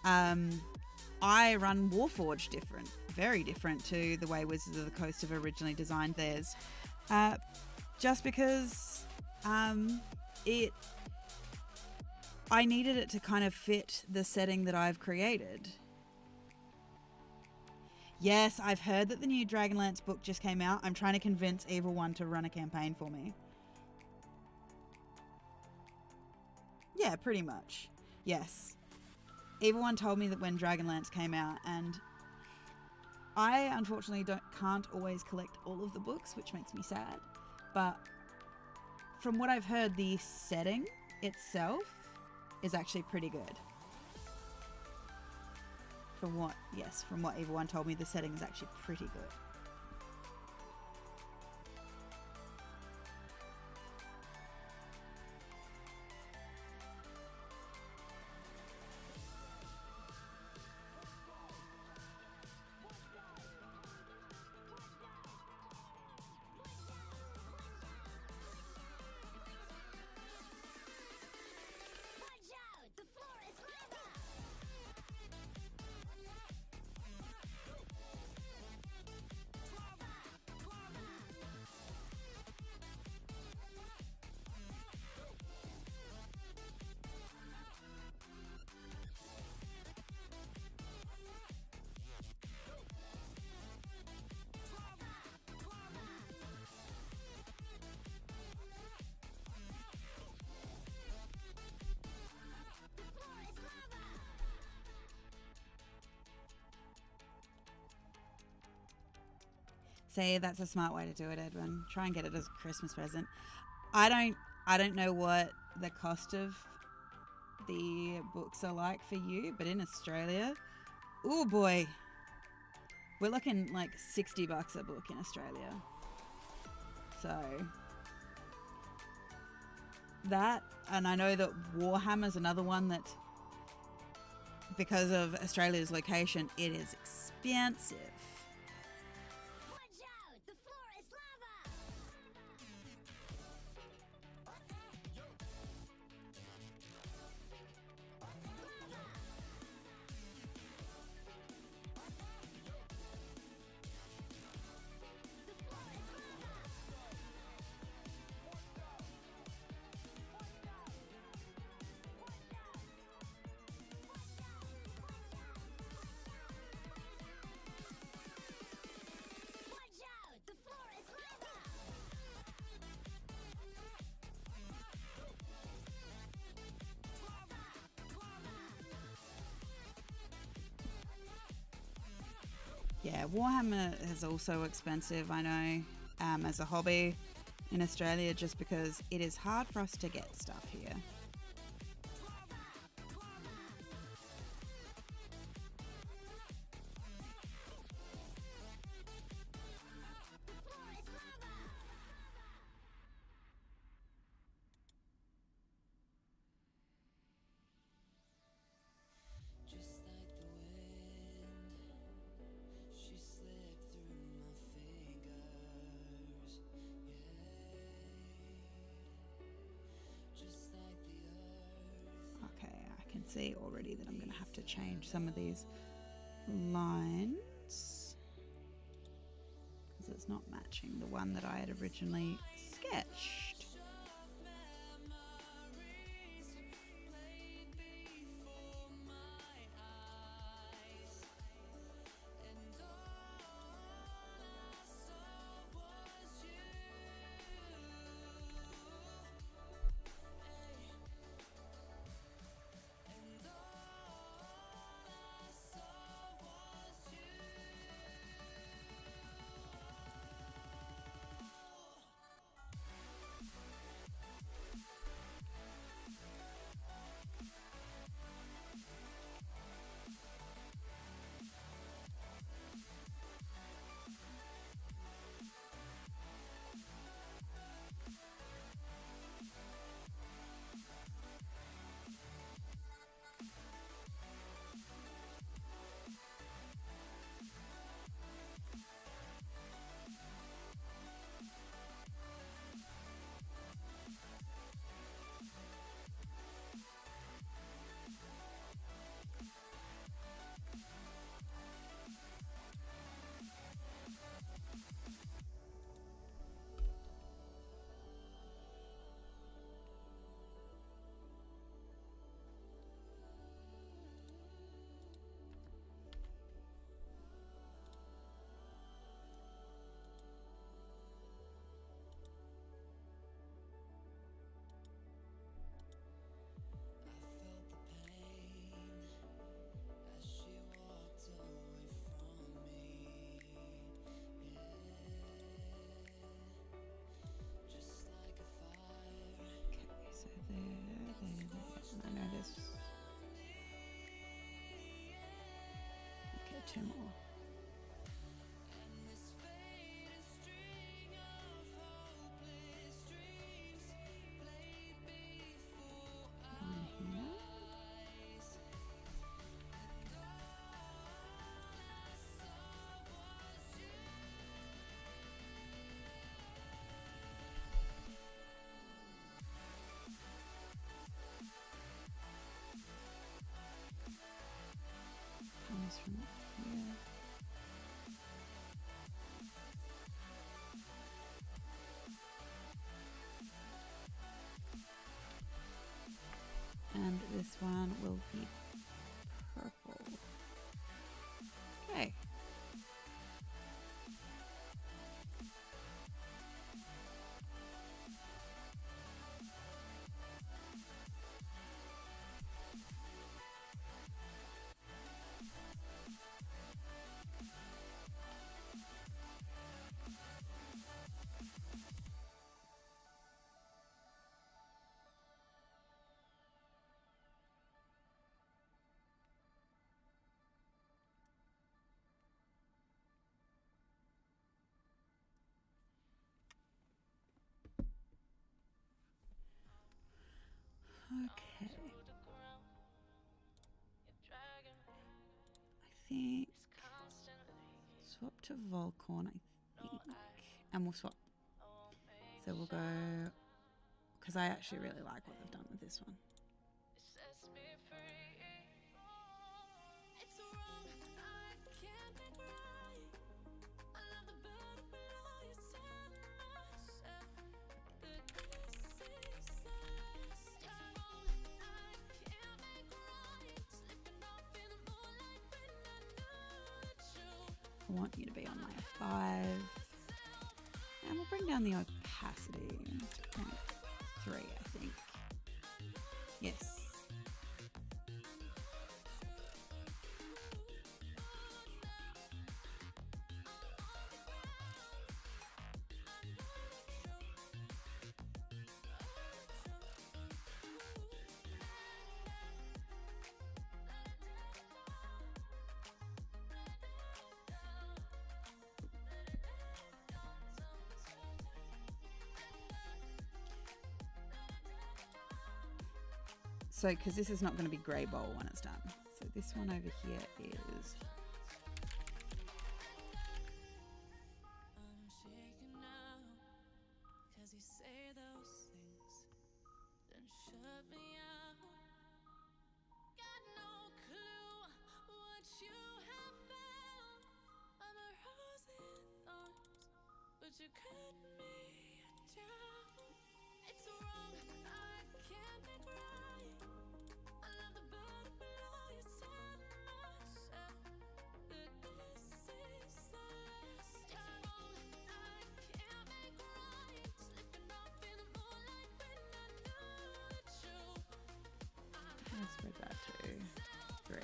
I run Warforged different, very different to the way Wizards of the Coast have originally designed theirs, just because I needed it to kind of fit the setting that I've created. Yes, I've heard that the new Dragonlance book just came out. I'm trying to convince Evil One to run a campaign for me. Yeah, pretty much. Yes. Evil One told me that when Dragonlance came out, and I unfortunately can't always collect all of the books, which makes me sad. But from what I've heard, the setting itself is actually pretty good. From what Evil One told me, the setting is actually pretty good. See, that's a smart way to do it, Edwin. Try and get it as a Christmas present. I don't know what the cost of the books are like for you, but in Australia, oh boy, we're looking like $60 a book in Australia. So that, and I know that Warhammer's another one that, because of Australia's location, it is expensive. Yeah, Warhammer is also expensive, I know, as a hobby in Australia, just because it is hard for us to get stuff here. Okay, I can see already that I'm going to have to change some of these lines because it's not matching the one that I had originally sketched. I know this. Okay, two more. One here. Comes from here. And this one will be purple. Okay. Okay. I think swap to Volcorn, I think. And we'll swap. So we'll go, because I actually really like what they've done with this one. I want you to be on layer 5. And we'll bring down the opacity to 0.3, I think. Yes. So, because this is not going to be grey bowl when it's done. So this one over here is... I'm shaking now, 'cause you say those things, then shut me out. Got no clue what you have found. I'm a rose in thorns, but you cut me down. It's wrong, I can't think right. I love the bird below you so much, but this is the last time. It's wrong, I can't make right. Slipping off in the moonlight when I knew the truth. I'll spread that to 3.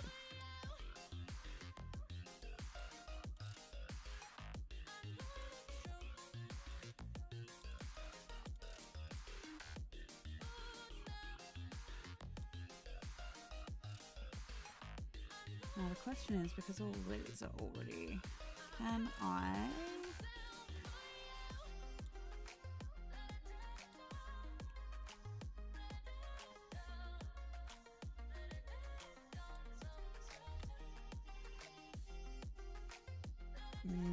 Now the question is, because all these are already, can I...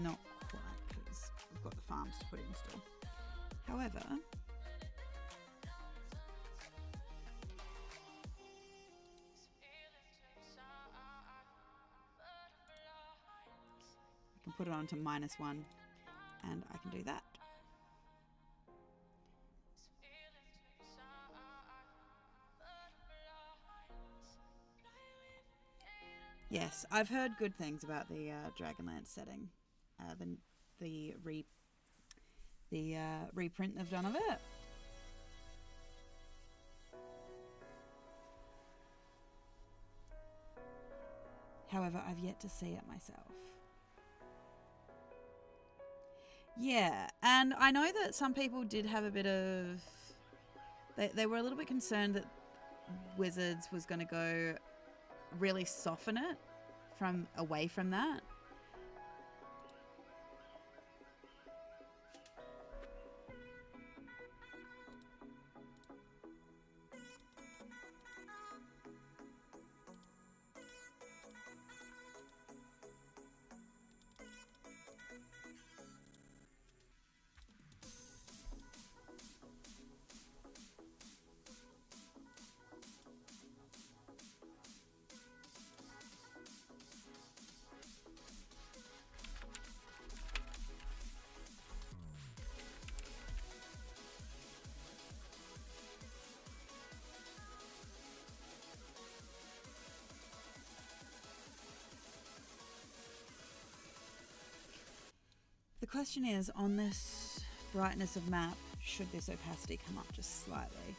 Not quite, because we've got the farms to put in still. However, I can put it on to -1, and I can do that. Yes, I've heard good things about the Dragonlance setting, the reprint they've done of it. However, I've yet to see it myself. Yeah, and I know that some people did have a bit of... They were a little bit concerned that Wizards was going to go really soften it away from that. The question is, on this brightness of map, should this opacity come up just slightly?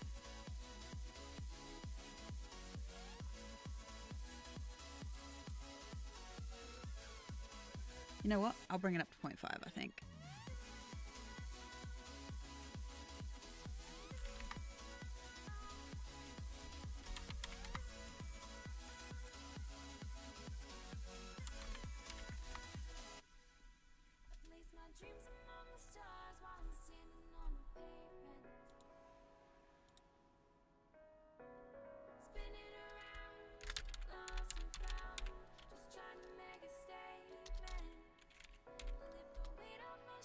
You know what? I'll bring it up to 0.5, I think. Dreams among the stars while I'm standing on the pavement, spinning around, lost and found, just trying to make a statement. Lift the weight off my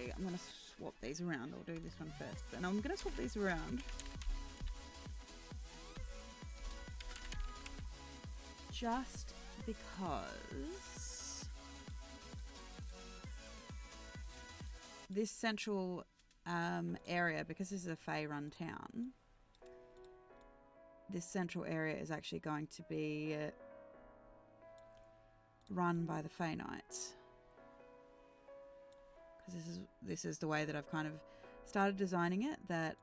actually, I'm going to swap these around. I'll do this one first. But I'm going to swap these around. Just because this central area, because this is a Fey run town, this central area is actually going to be run by the Fey Knights. Because this is the way that I've kind of started designing it, that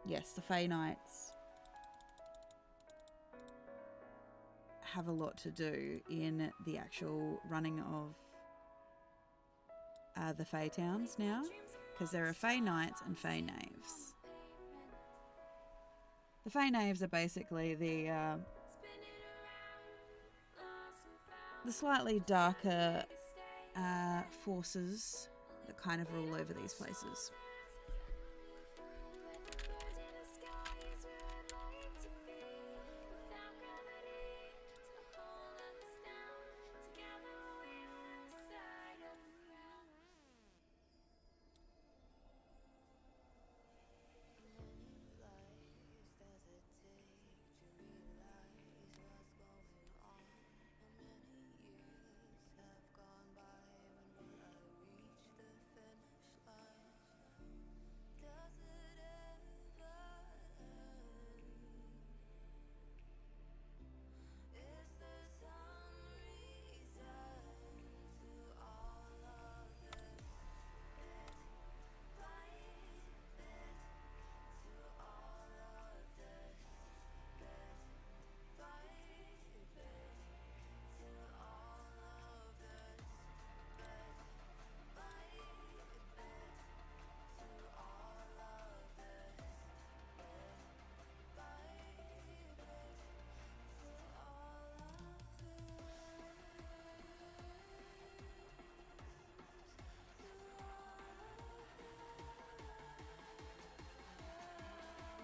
yes, the Fey Knights have a lot to do in the actual running of the Fey towns now, because there are Fey Knights and Fey Knaves. The Fey Knaves are basically the slightly darker forces that kind of rule over these places.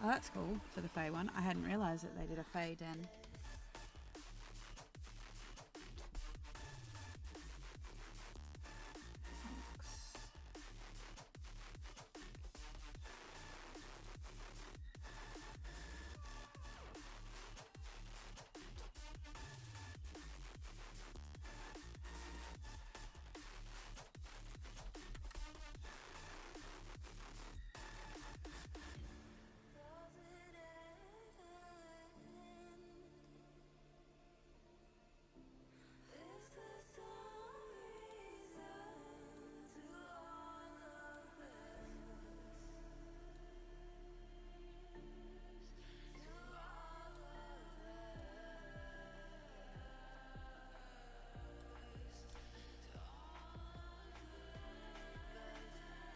Oh, that's cool for the Fey one. I hadn't realised that they did a Fey den.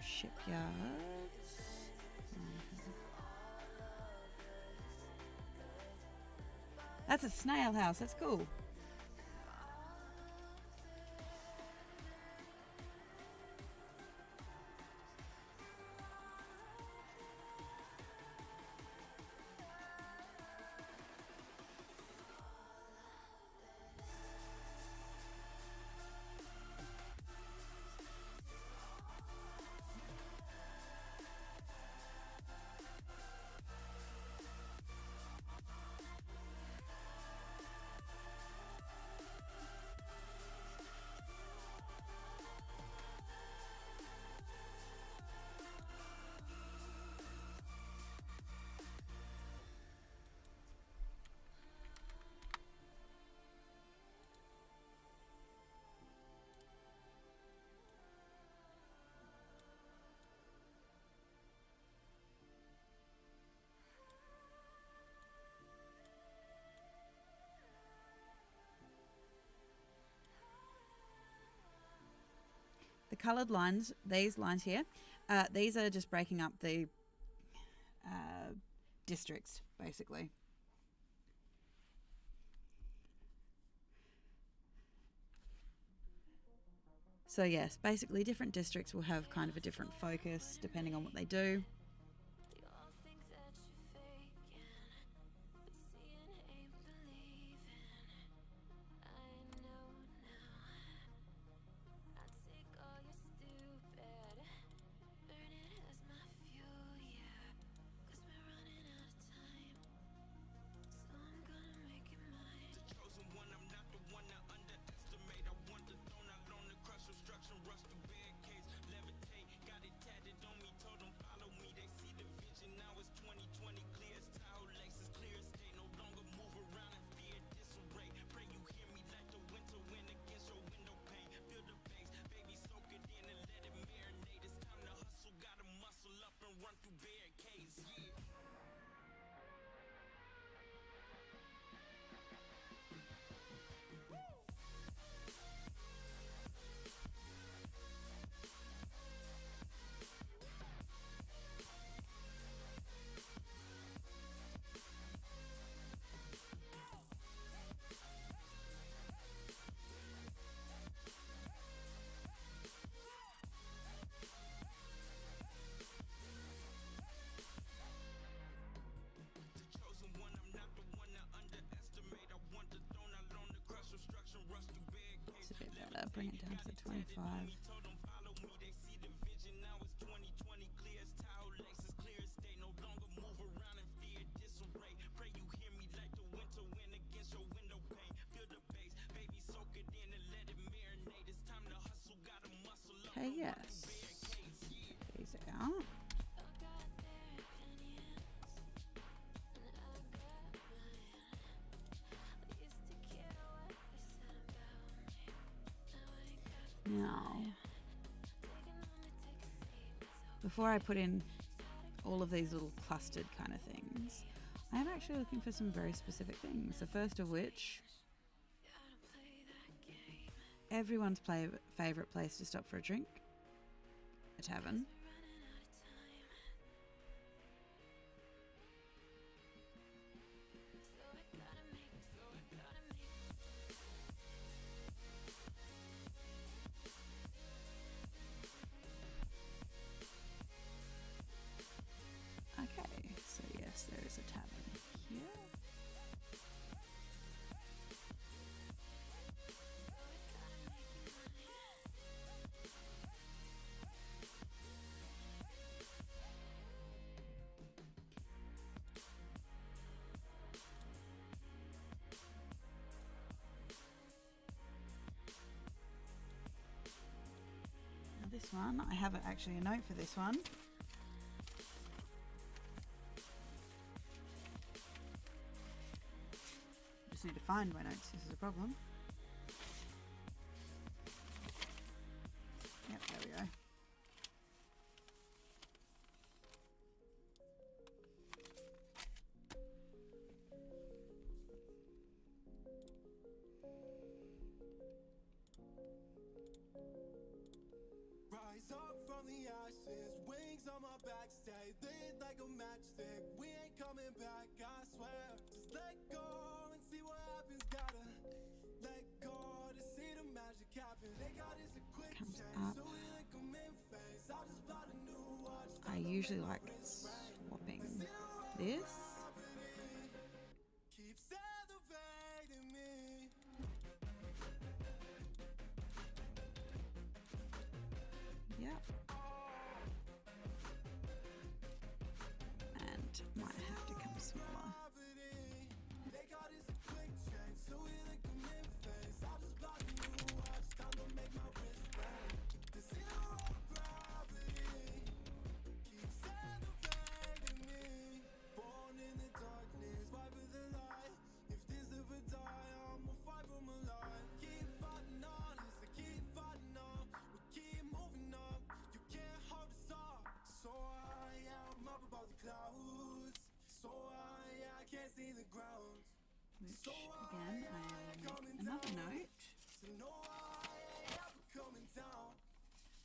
Shipyards. That's a snail house. That's cool. The coloured lines, these lines here, these are just breaking up the districts, basically. So yes, basically different districts will have kind of a different focus depending on what they do. It's a bit better. Bring it down to the 25. Okay, yes. These out. Now, before I put in all of these little clustered kind of things, I am actually looking for some very specific things. The first of which, everyone's favourite place to stop for a drink, a tavern. Okay, so yes, there is a tavern here. Now this one, I have actually a note for this one. Just need to find my notes, this is a problem. Yep, there we go. Rise up from the ashes, wings on my back, stay lit like a matchstick. We ain't coming back, I swear. Just let go and see what happens. Gotta let go to see the magic happen. They got us a quick Comes change, up. so we like them in face. I'll just buy the new watch. I usually like swapping this. Keep celebrating me. Yep. And might have to come smaller. They got us a quick change, so we like them in face. I'll just buy the new watch. Time to make my wrist ring. The zero gravity. Keep celebrating me. Born in the darkness, fight for the light. If this ever die, I'ma fight for my life. Keep fighting on, it's to keep fighting on. We keep moving up, you can't hold us up. So I am up above the clouds. So I can't see the ground. Which again, I will make another note. So no, I am coming down.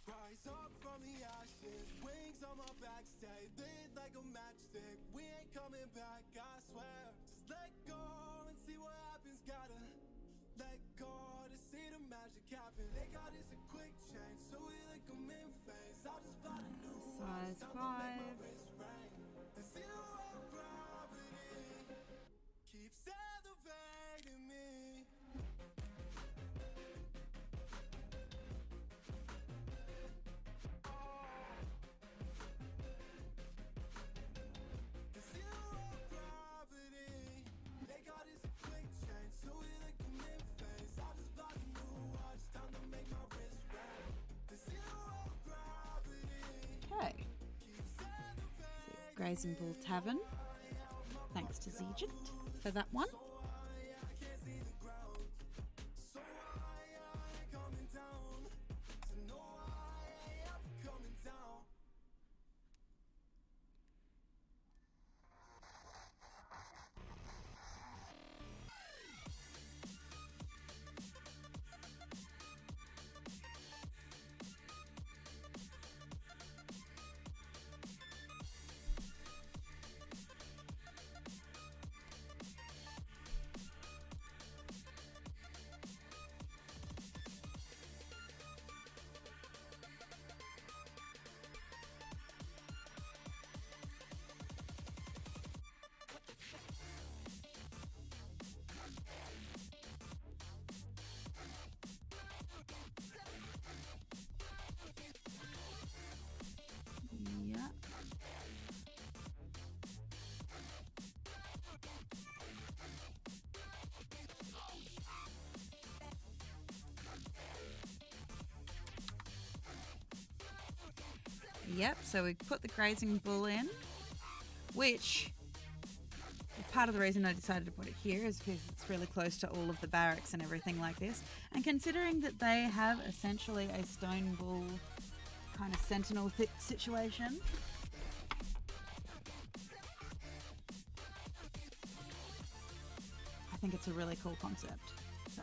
Rise up from the ashes, wings on my back, stay lit like a matchstick. We ain't coming back, I swear. Just let go and see what happens. Gotta let go to see the magic happen. They got us a quick change, so we like them in face. I'll just buy the new Size 5. The zero gravity. Keep celebrating me. The zero gravity. They got us a quick change, so we like them in face. I'll just buy the new watch. Time to make my wrist ring. The zero gravity. Okay. Keep celebrating. Grazing Bull Tavern. Thanks to Zegent for that one. Yep, so we put the grazing bull in, which part of the reason I decided to put it here is because it's really close to all of the barracks and everything like this. And considering that they have essentially a stone bull kind of sentinel situation, I think it's a really cool concept. So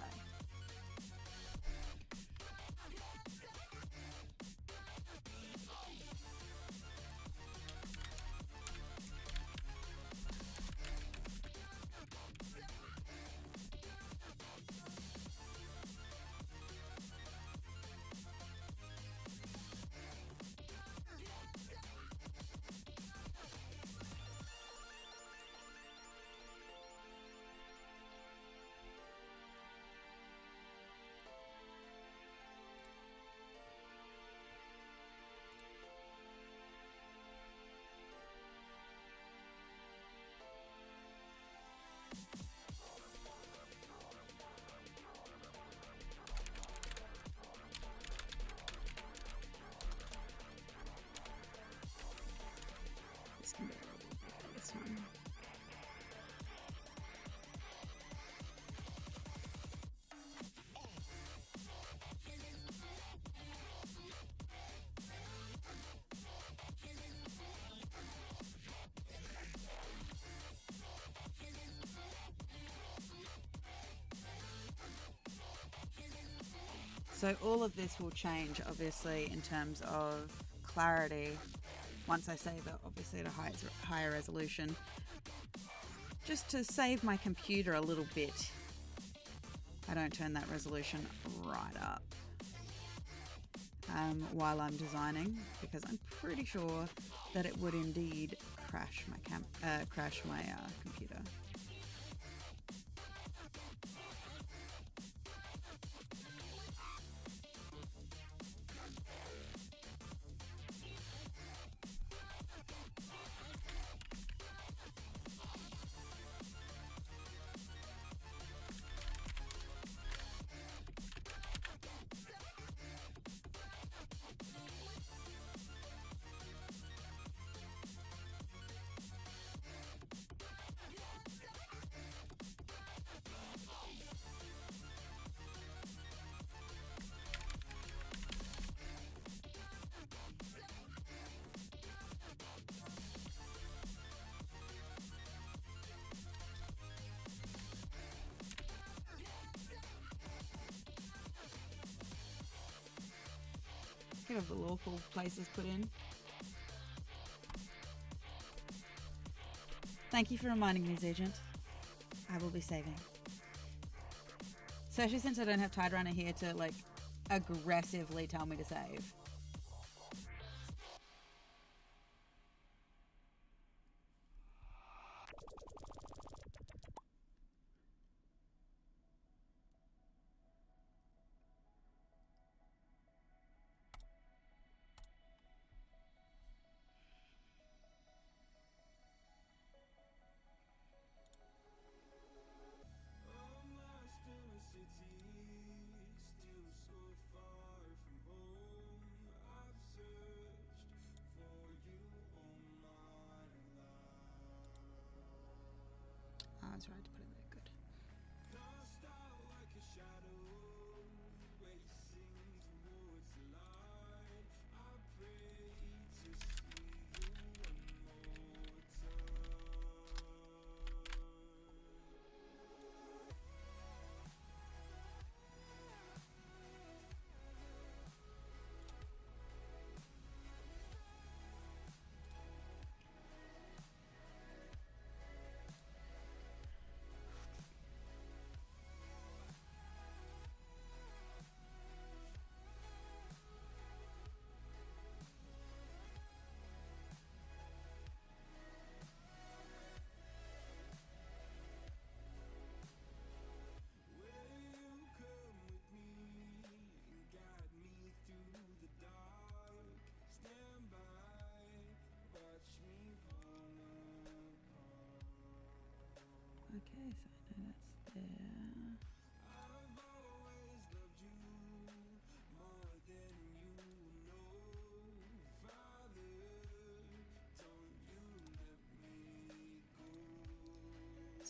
this can be a little bit, this one. So all of this will change, obviously, in terms of clarity once I save it, obviously, at a higher resolution. Just to save my computer a little bit, I don't turn that resolution right up while I'm designing, because I'm pretty sure that it would indeed crash my computer. Get all the local places put in. Thank you for reminding me, Agent. I will be saving. Especially since I don't have Tide Runner here to like aggressively tell me to save. I was right to put it there. Good. Okay, so I know that's there.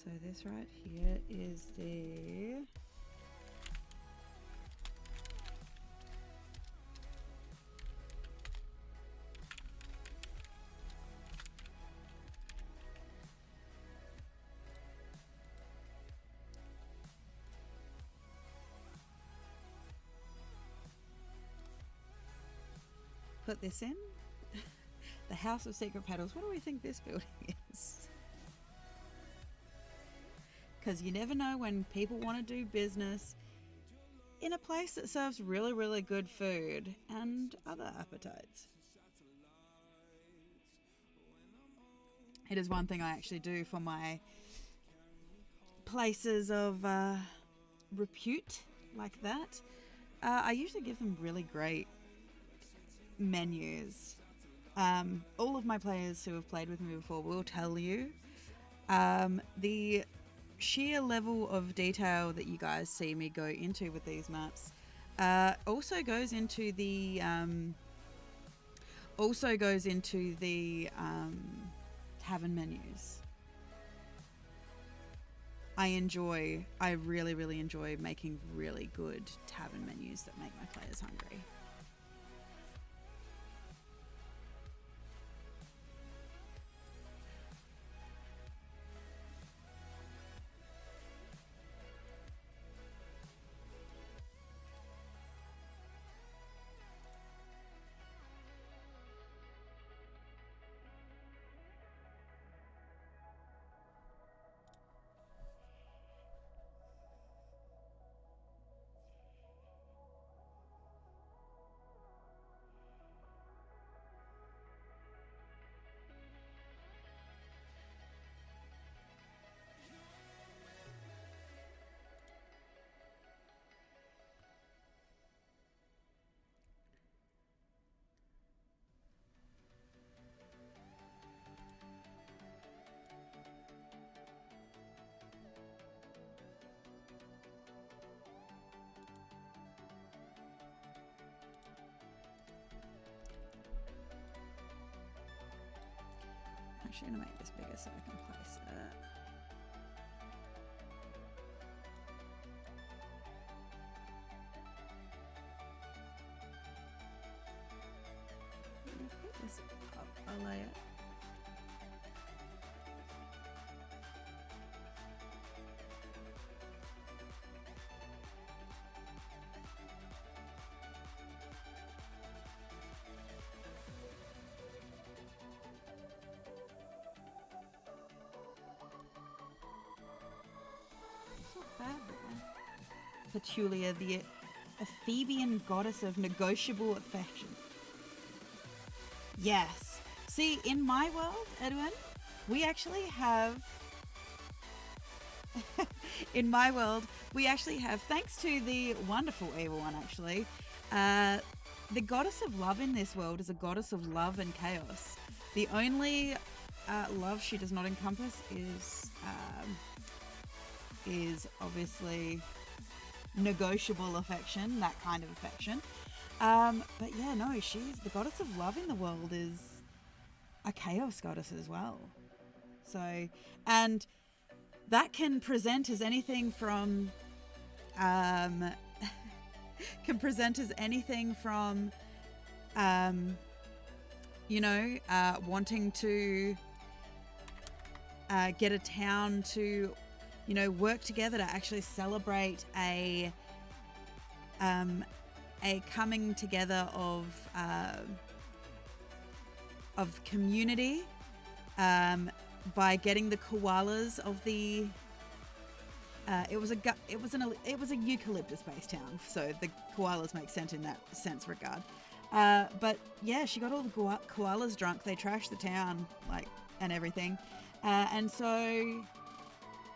So this right here is the put this in. The House of Secret Petals. What do we think this building is? Because you never know when people want to do business in a place that serves really, really good food and other appetites. It is one thing I actually do for my places of repute like that. I usually give them really great menus. All of my players who have played with me before will tell you the sheer level of detail that you guys see me go into with these maps also goes into the tavern menus. I really, really enjoy making really good tavern menus that make my players hungry. Actually, I'm going to make this bigger so I can place it. I'm going to put this up a layer. Petulia, the Ephebian goddess of negotiable affection. Yes. See, in my world, Edwin, we actually have... in my world, we actually have, thanks to the wonderful evil one, actually, the goddess of love in this world is a goddess of love and chaos. The only love she does not encompass is obviously negotiable affection, that kind of affection. But yeah, no, she's the goddess of love in the world is a chaos goddess as well. So, and that can present as anything from wanting to get a town to work together to actually celebrate a coming together of community by getting the koalas of the. It was a eucalyptus-based town, so the koalas make sense in that regard. But yeah, she got all the koalas drunk. They trashed the town, and everything,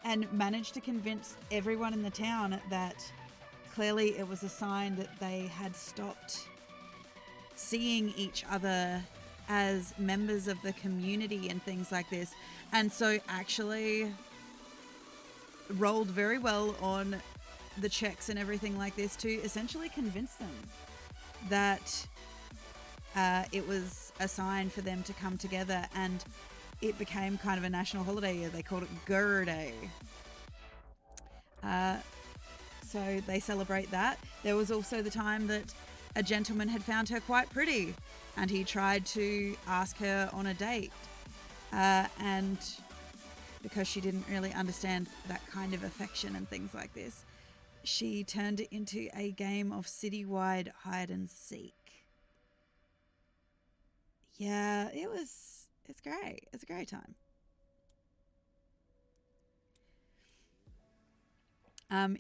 and managed to convince everyone in the town that clearly it was a sign that they had stopped seeing each other as members of the community and things like this. And so actually rolled very well on the checks and everything like this to essentially convince them that it was a sign for them to come together. And it became kind of a national holiday. They called it Gur Day. So they celebrate that. There was also the time that a gentleman had found her quite pretty and he tried to ask her on a date. And because she didn't really understand that kind of affection and things like this, she turned it into a game of citywide hide and seek. Yeah, it's great. It's a great time.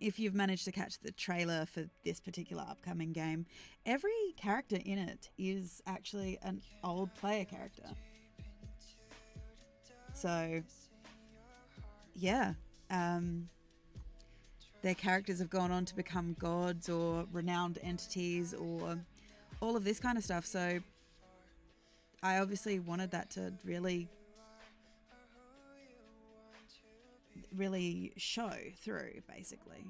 If you've managed to catch the trailer for this particular upcoming game, every character in it is actually an old player character. So, yeah, their characters have gone on to become gods or renowned entities or all of this kind of stuff. So I obviously wanted that to really show through, basically.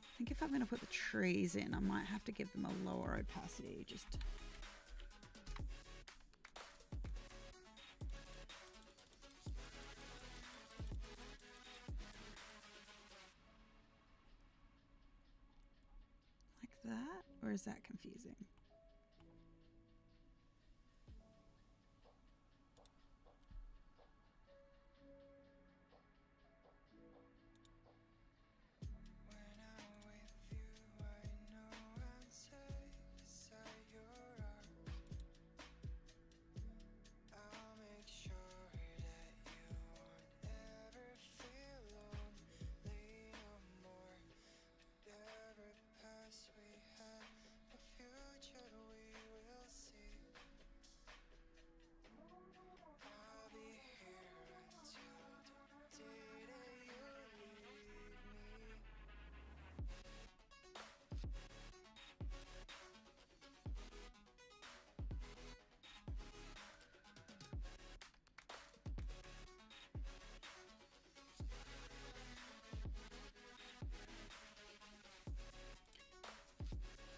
I think if I'm going to put the trees in, I might have to give them a lower opacity, just... like that? Or is that confusing?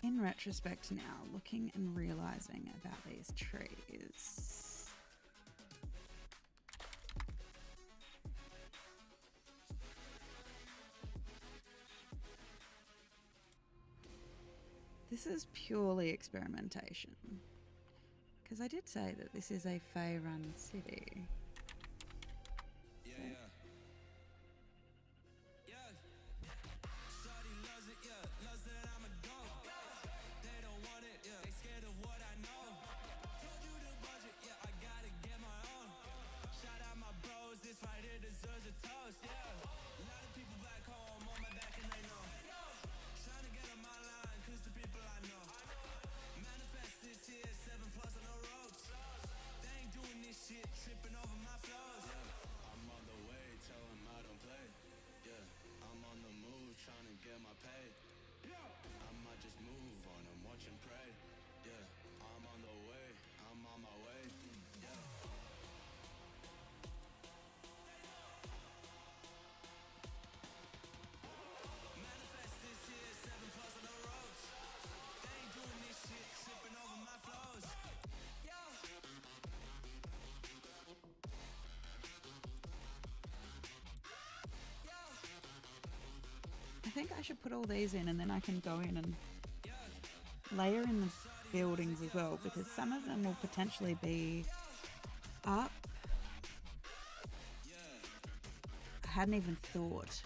In retrospect now, looking and realizing about these trees, this is purely experimentation, because I did say that this is a Fey-run city. I think I should put all these in and then I can go in and layer in the buildings as well, because some of them will potentially be up. I hadn't even thought.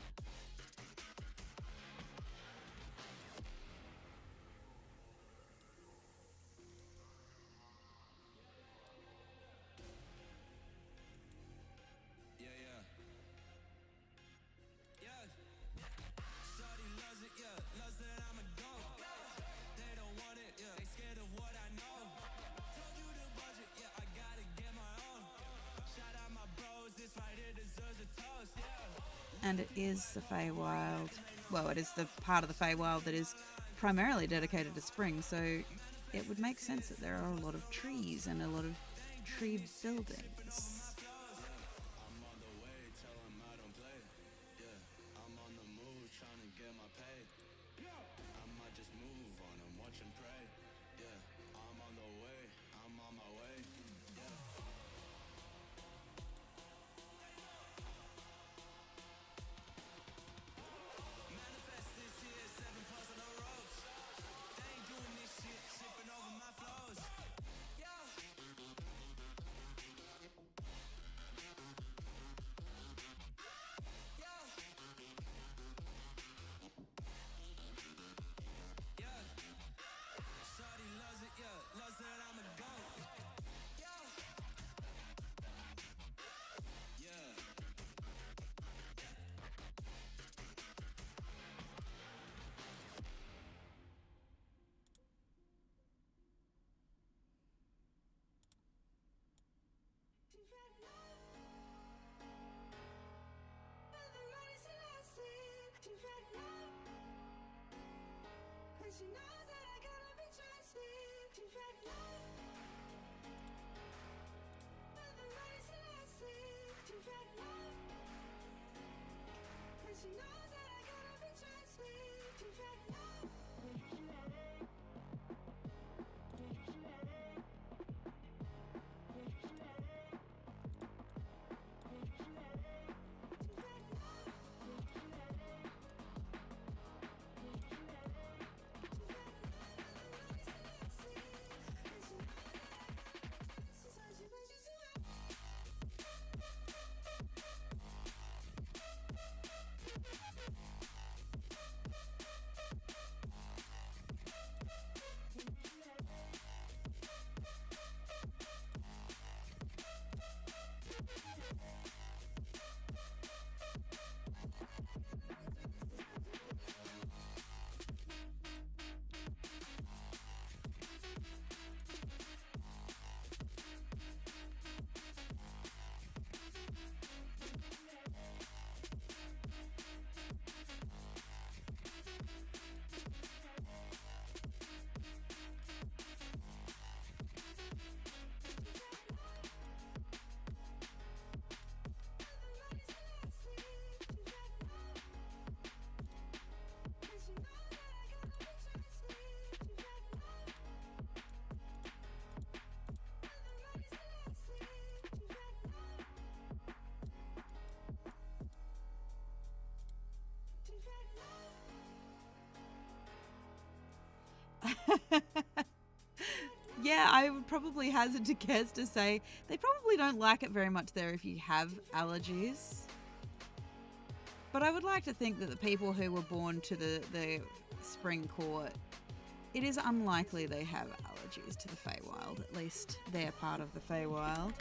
And it is the Feyawyr. well, it is the part of the Feywild that is primarily dedicated to spring, so it would make sense that there are a lot of trees and a lot of tree buildings. She knows that I gotta be trusted. She fed love. But the money's elastic. She fed love. And she knows that I gotta be trusted. She fed love. Yeah, I would probably hazard to guess to say they probably don't like it very much there if you have allergies. But I would like to think that the people who were born to the spring court, it is unlikely they have allergies to the Feywild. At least they're part of the Feywild.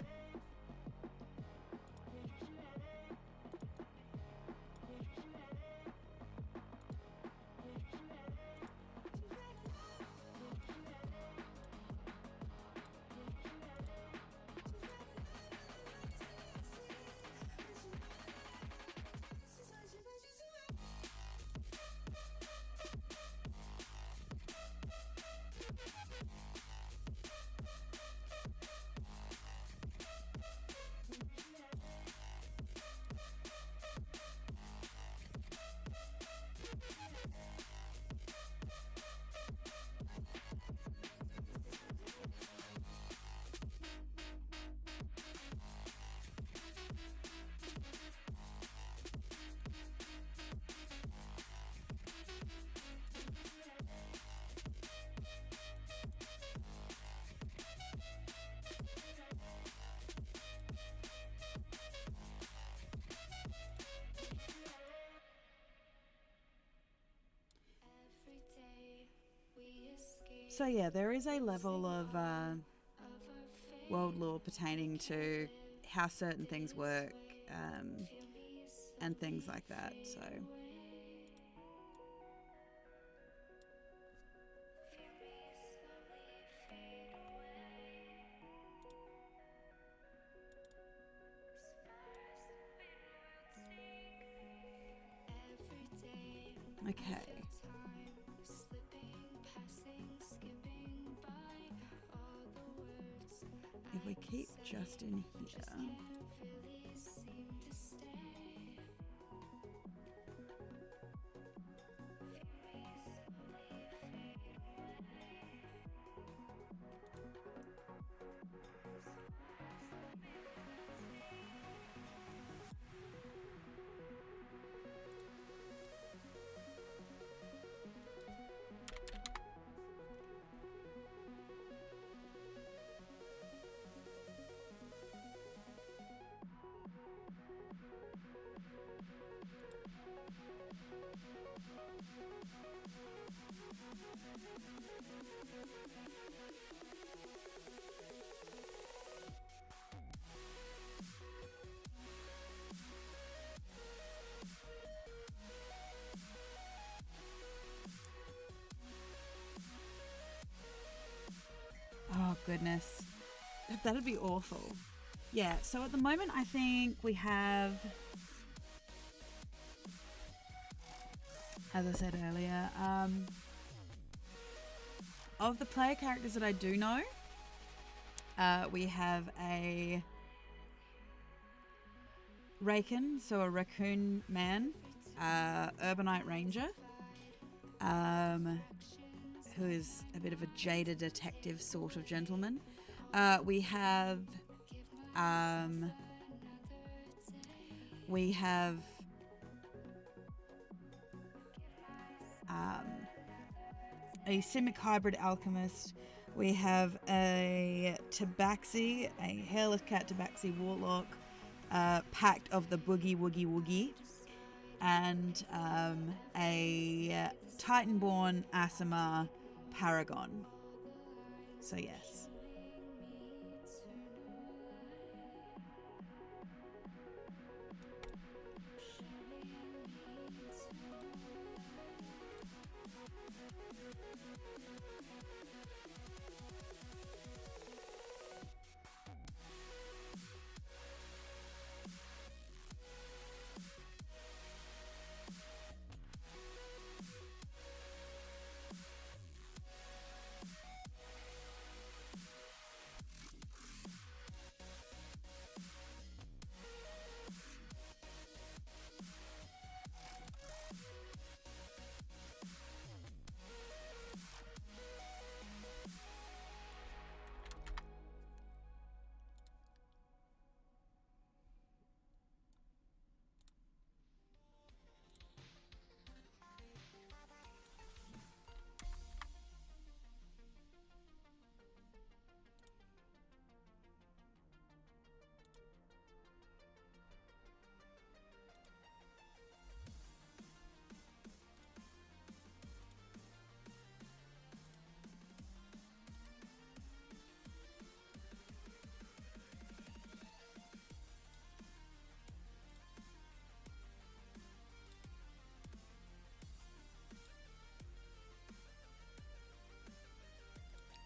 So yeah, there is a level of world lore pertaining to how certain things work and things like that. So Okay. If we keep just in here. Oh, goodness. That'd be awful. Yeah, so at the moment, I think we have, as I said earlier, of the player characters that I do know, we have a Raken, so a raccoon man, urbanite ranger, who is a bit of a jaded detective sort of gentleman. We have a Simic hybrid alchemist. We have a Tabaxi, a hairless cat Tabaxi warlock, Pact of the Boogie Woogie Woogie, and a Titanborn Asimar Paragon. So yes.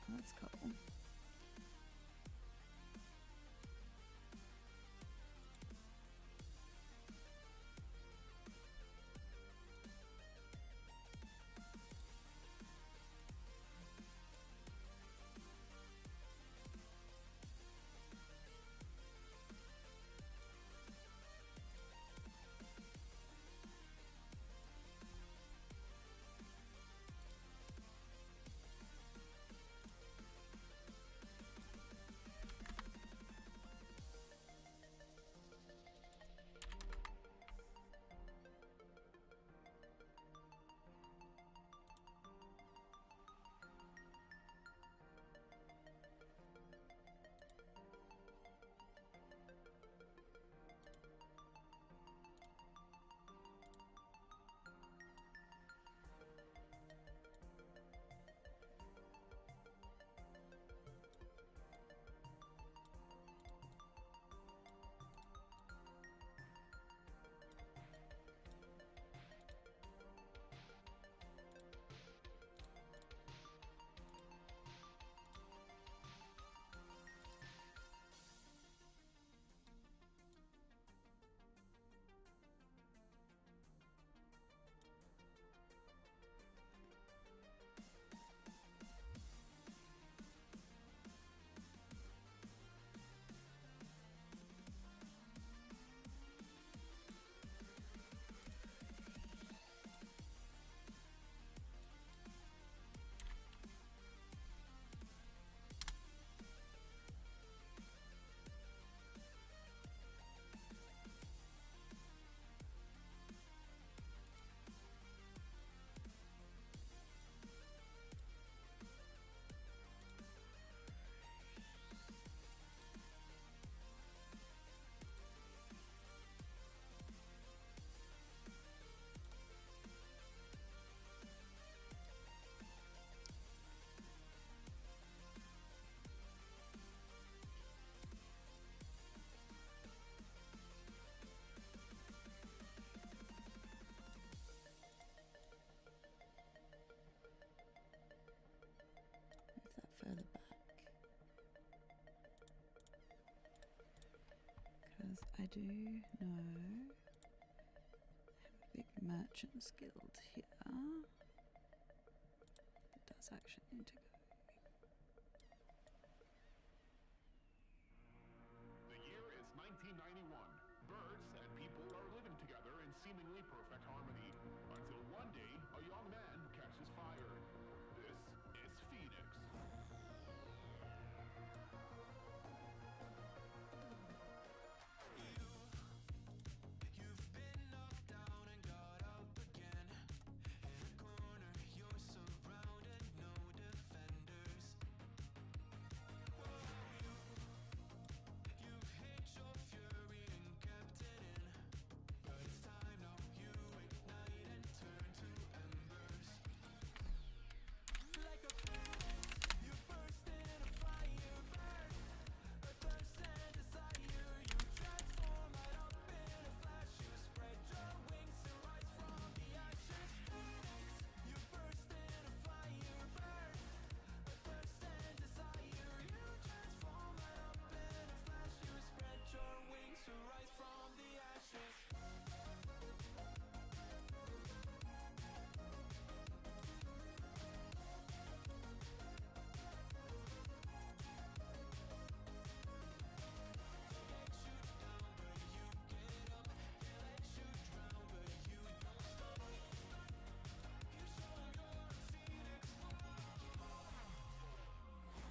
That's cool. I do know a big merchants guild here. It does actually need to go. The year is 1991. Birds and people are living together in seemingly perfect harmony. Until one day, a young man catches fire. This is Phoenix. You've been knocked down and got up again. In a corner, you're surrounded, no defenders. You've hid your fury and kept it in. But it's time now, you ignite and turn to embers. Like a phoenix, you burst in a fire burn. A thirst and desire, you transform right up in a flash. You spread your wings to rise from the ashes. Phoenix, you burst in a fire burn. A thirst and desire, you transform right up in a flash. You spread your wings to rise from the ashes.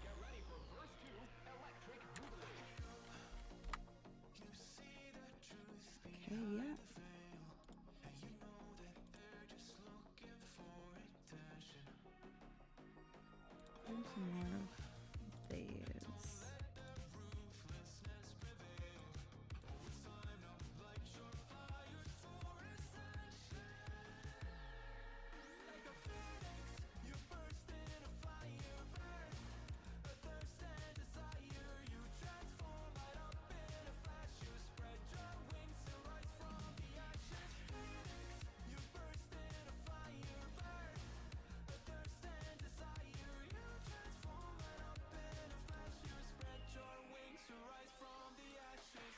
Get ready for verse 2, Electric Boomeadow. You see the truth Okay, yeah. and you know that they're just looking for attention. There's some more of these. Like a phoenix, you burst in a fire burn. A thirst and desire, you transform right up in a flash. You spread your wings to rise from the ashes. Phoenix, you burst in a fire burn. A thirst and desire, you transform right up in a flash. You spread your wings to rise from the ashes.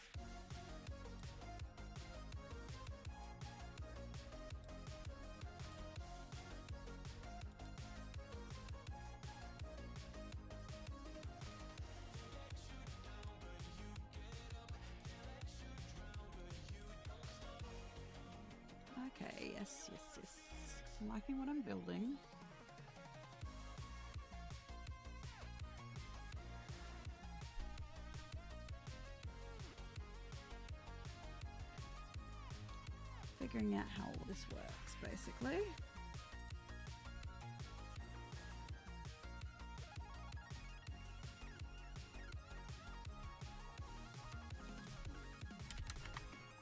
Okay, yes, yes, yes. I'm liking what I'm building. Figuring out how all this works, basically.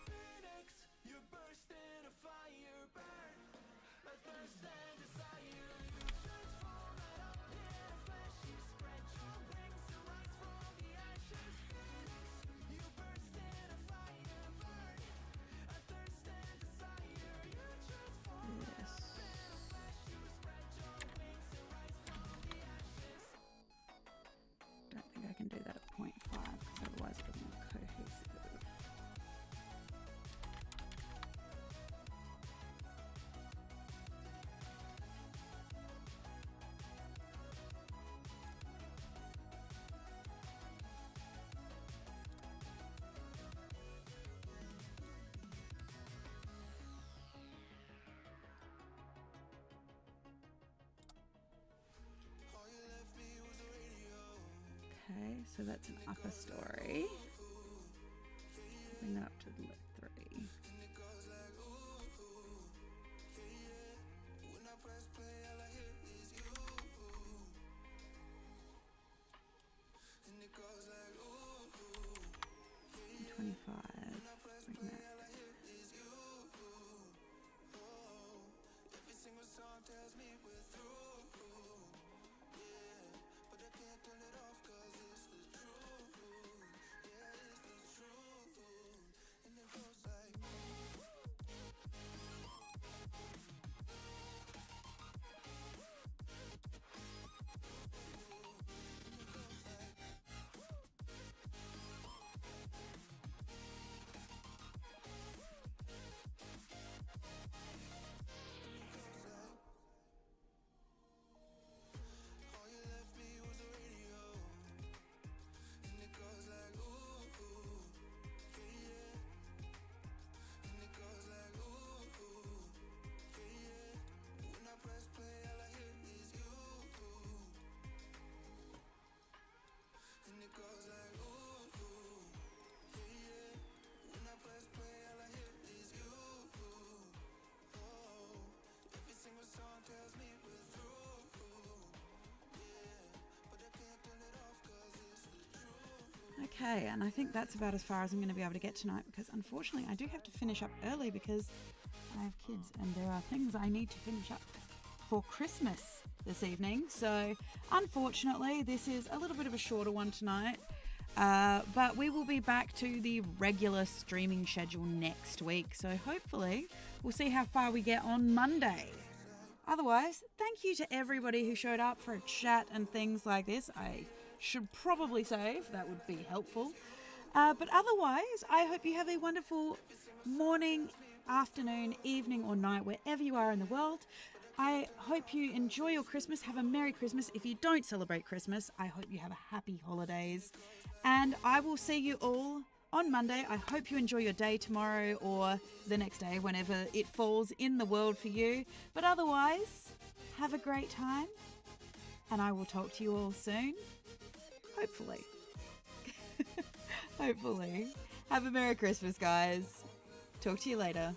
Phoenix, you burst in a fire burn. A thirst and desire, you transform right up in a flash. You spread your wings to rise from the ashes. Phoenix, you burst in a fire burn. A thirst and desire, you transform right Yes. up in a flash. You spread your wings to rise from the ashes. Don't think I can do that at 0.5 because otherwise it'll be more cohesive. All you left me was a radio. Okay, so that's an upper story. Bring that up to like 3. And it goes like, ooh, yeah, yeah. When I press play, all I hear is you. And it goes like, ooh, yeah, 25. when I press Bring play, that. all I hear is you. Oh, every single song tells me we're through. Yeah, but I can't turn it off 'cause it's the truth. Yeah, it's the truth. And it goes like Okay, and I think that's about as far as I'm going to be able to get tonight, because unfortunately I do have to finish up early because I have kids and there are things I need to finish up for Christmas this evening. So unfortunately this is a little bit of a shorter one tonight, but we will be back to the regular streaming schedule next week. So hopefully we'll see how far we get on Monday. Otherwise, thank you to everybody who showed up for a chat and things like this. I should probably save, that would be helpful. But otherwise, I hope you have a wonderful morning, afternoon, evening or night, wherever you are in the world. I hope you enjoy your Christmas. Have a Merry Christmas. If you don't celebrate Christmas, I hope you have a happy holidays. And I will see you all on Monday. I hope you enjoy your day tomorrow or the next day, whenever it falls in the world for you. But otherwise, have a great time. And I will talk to you all soon. Hopefully. Hopefully. Have a Merry Christmas, guys. Talk to you later.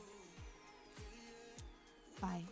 Bye.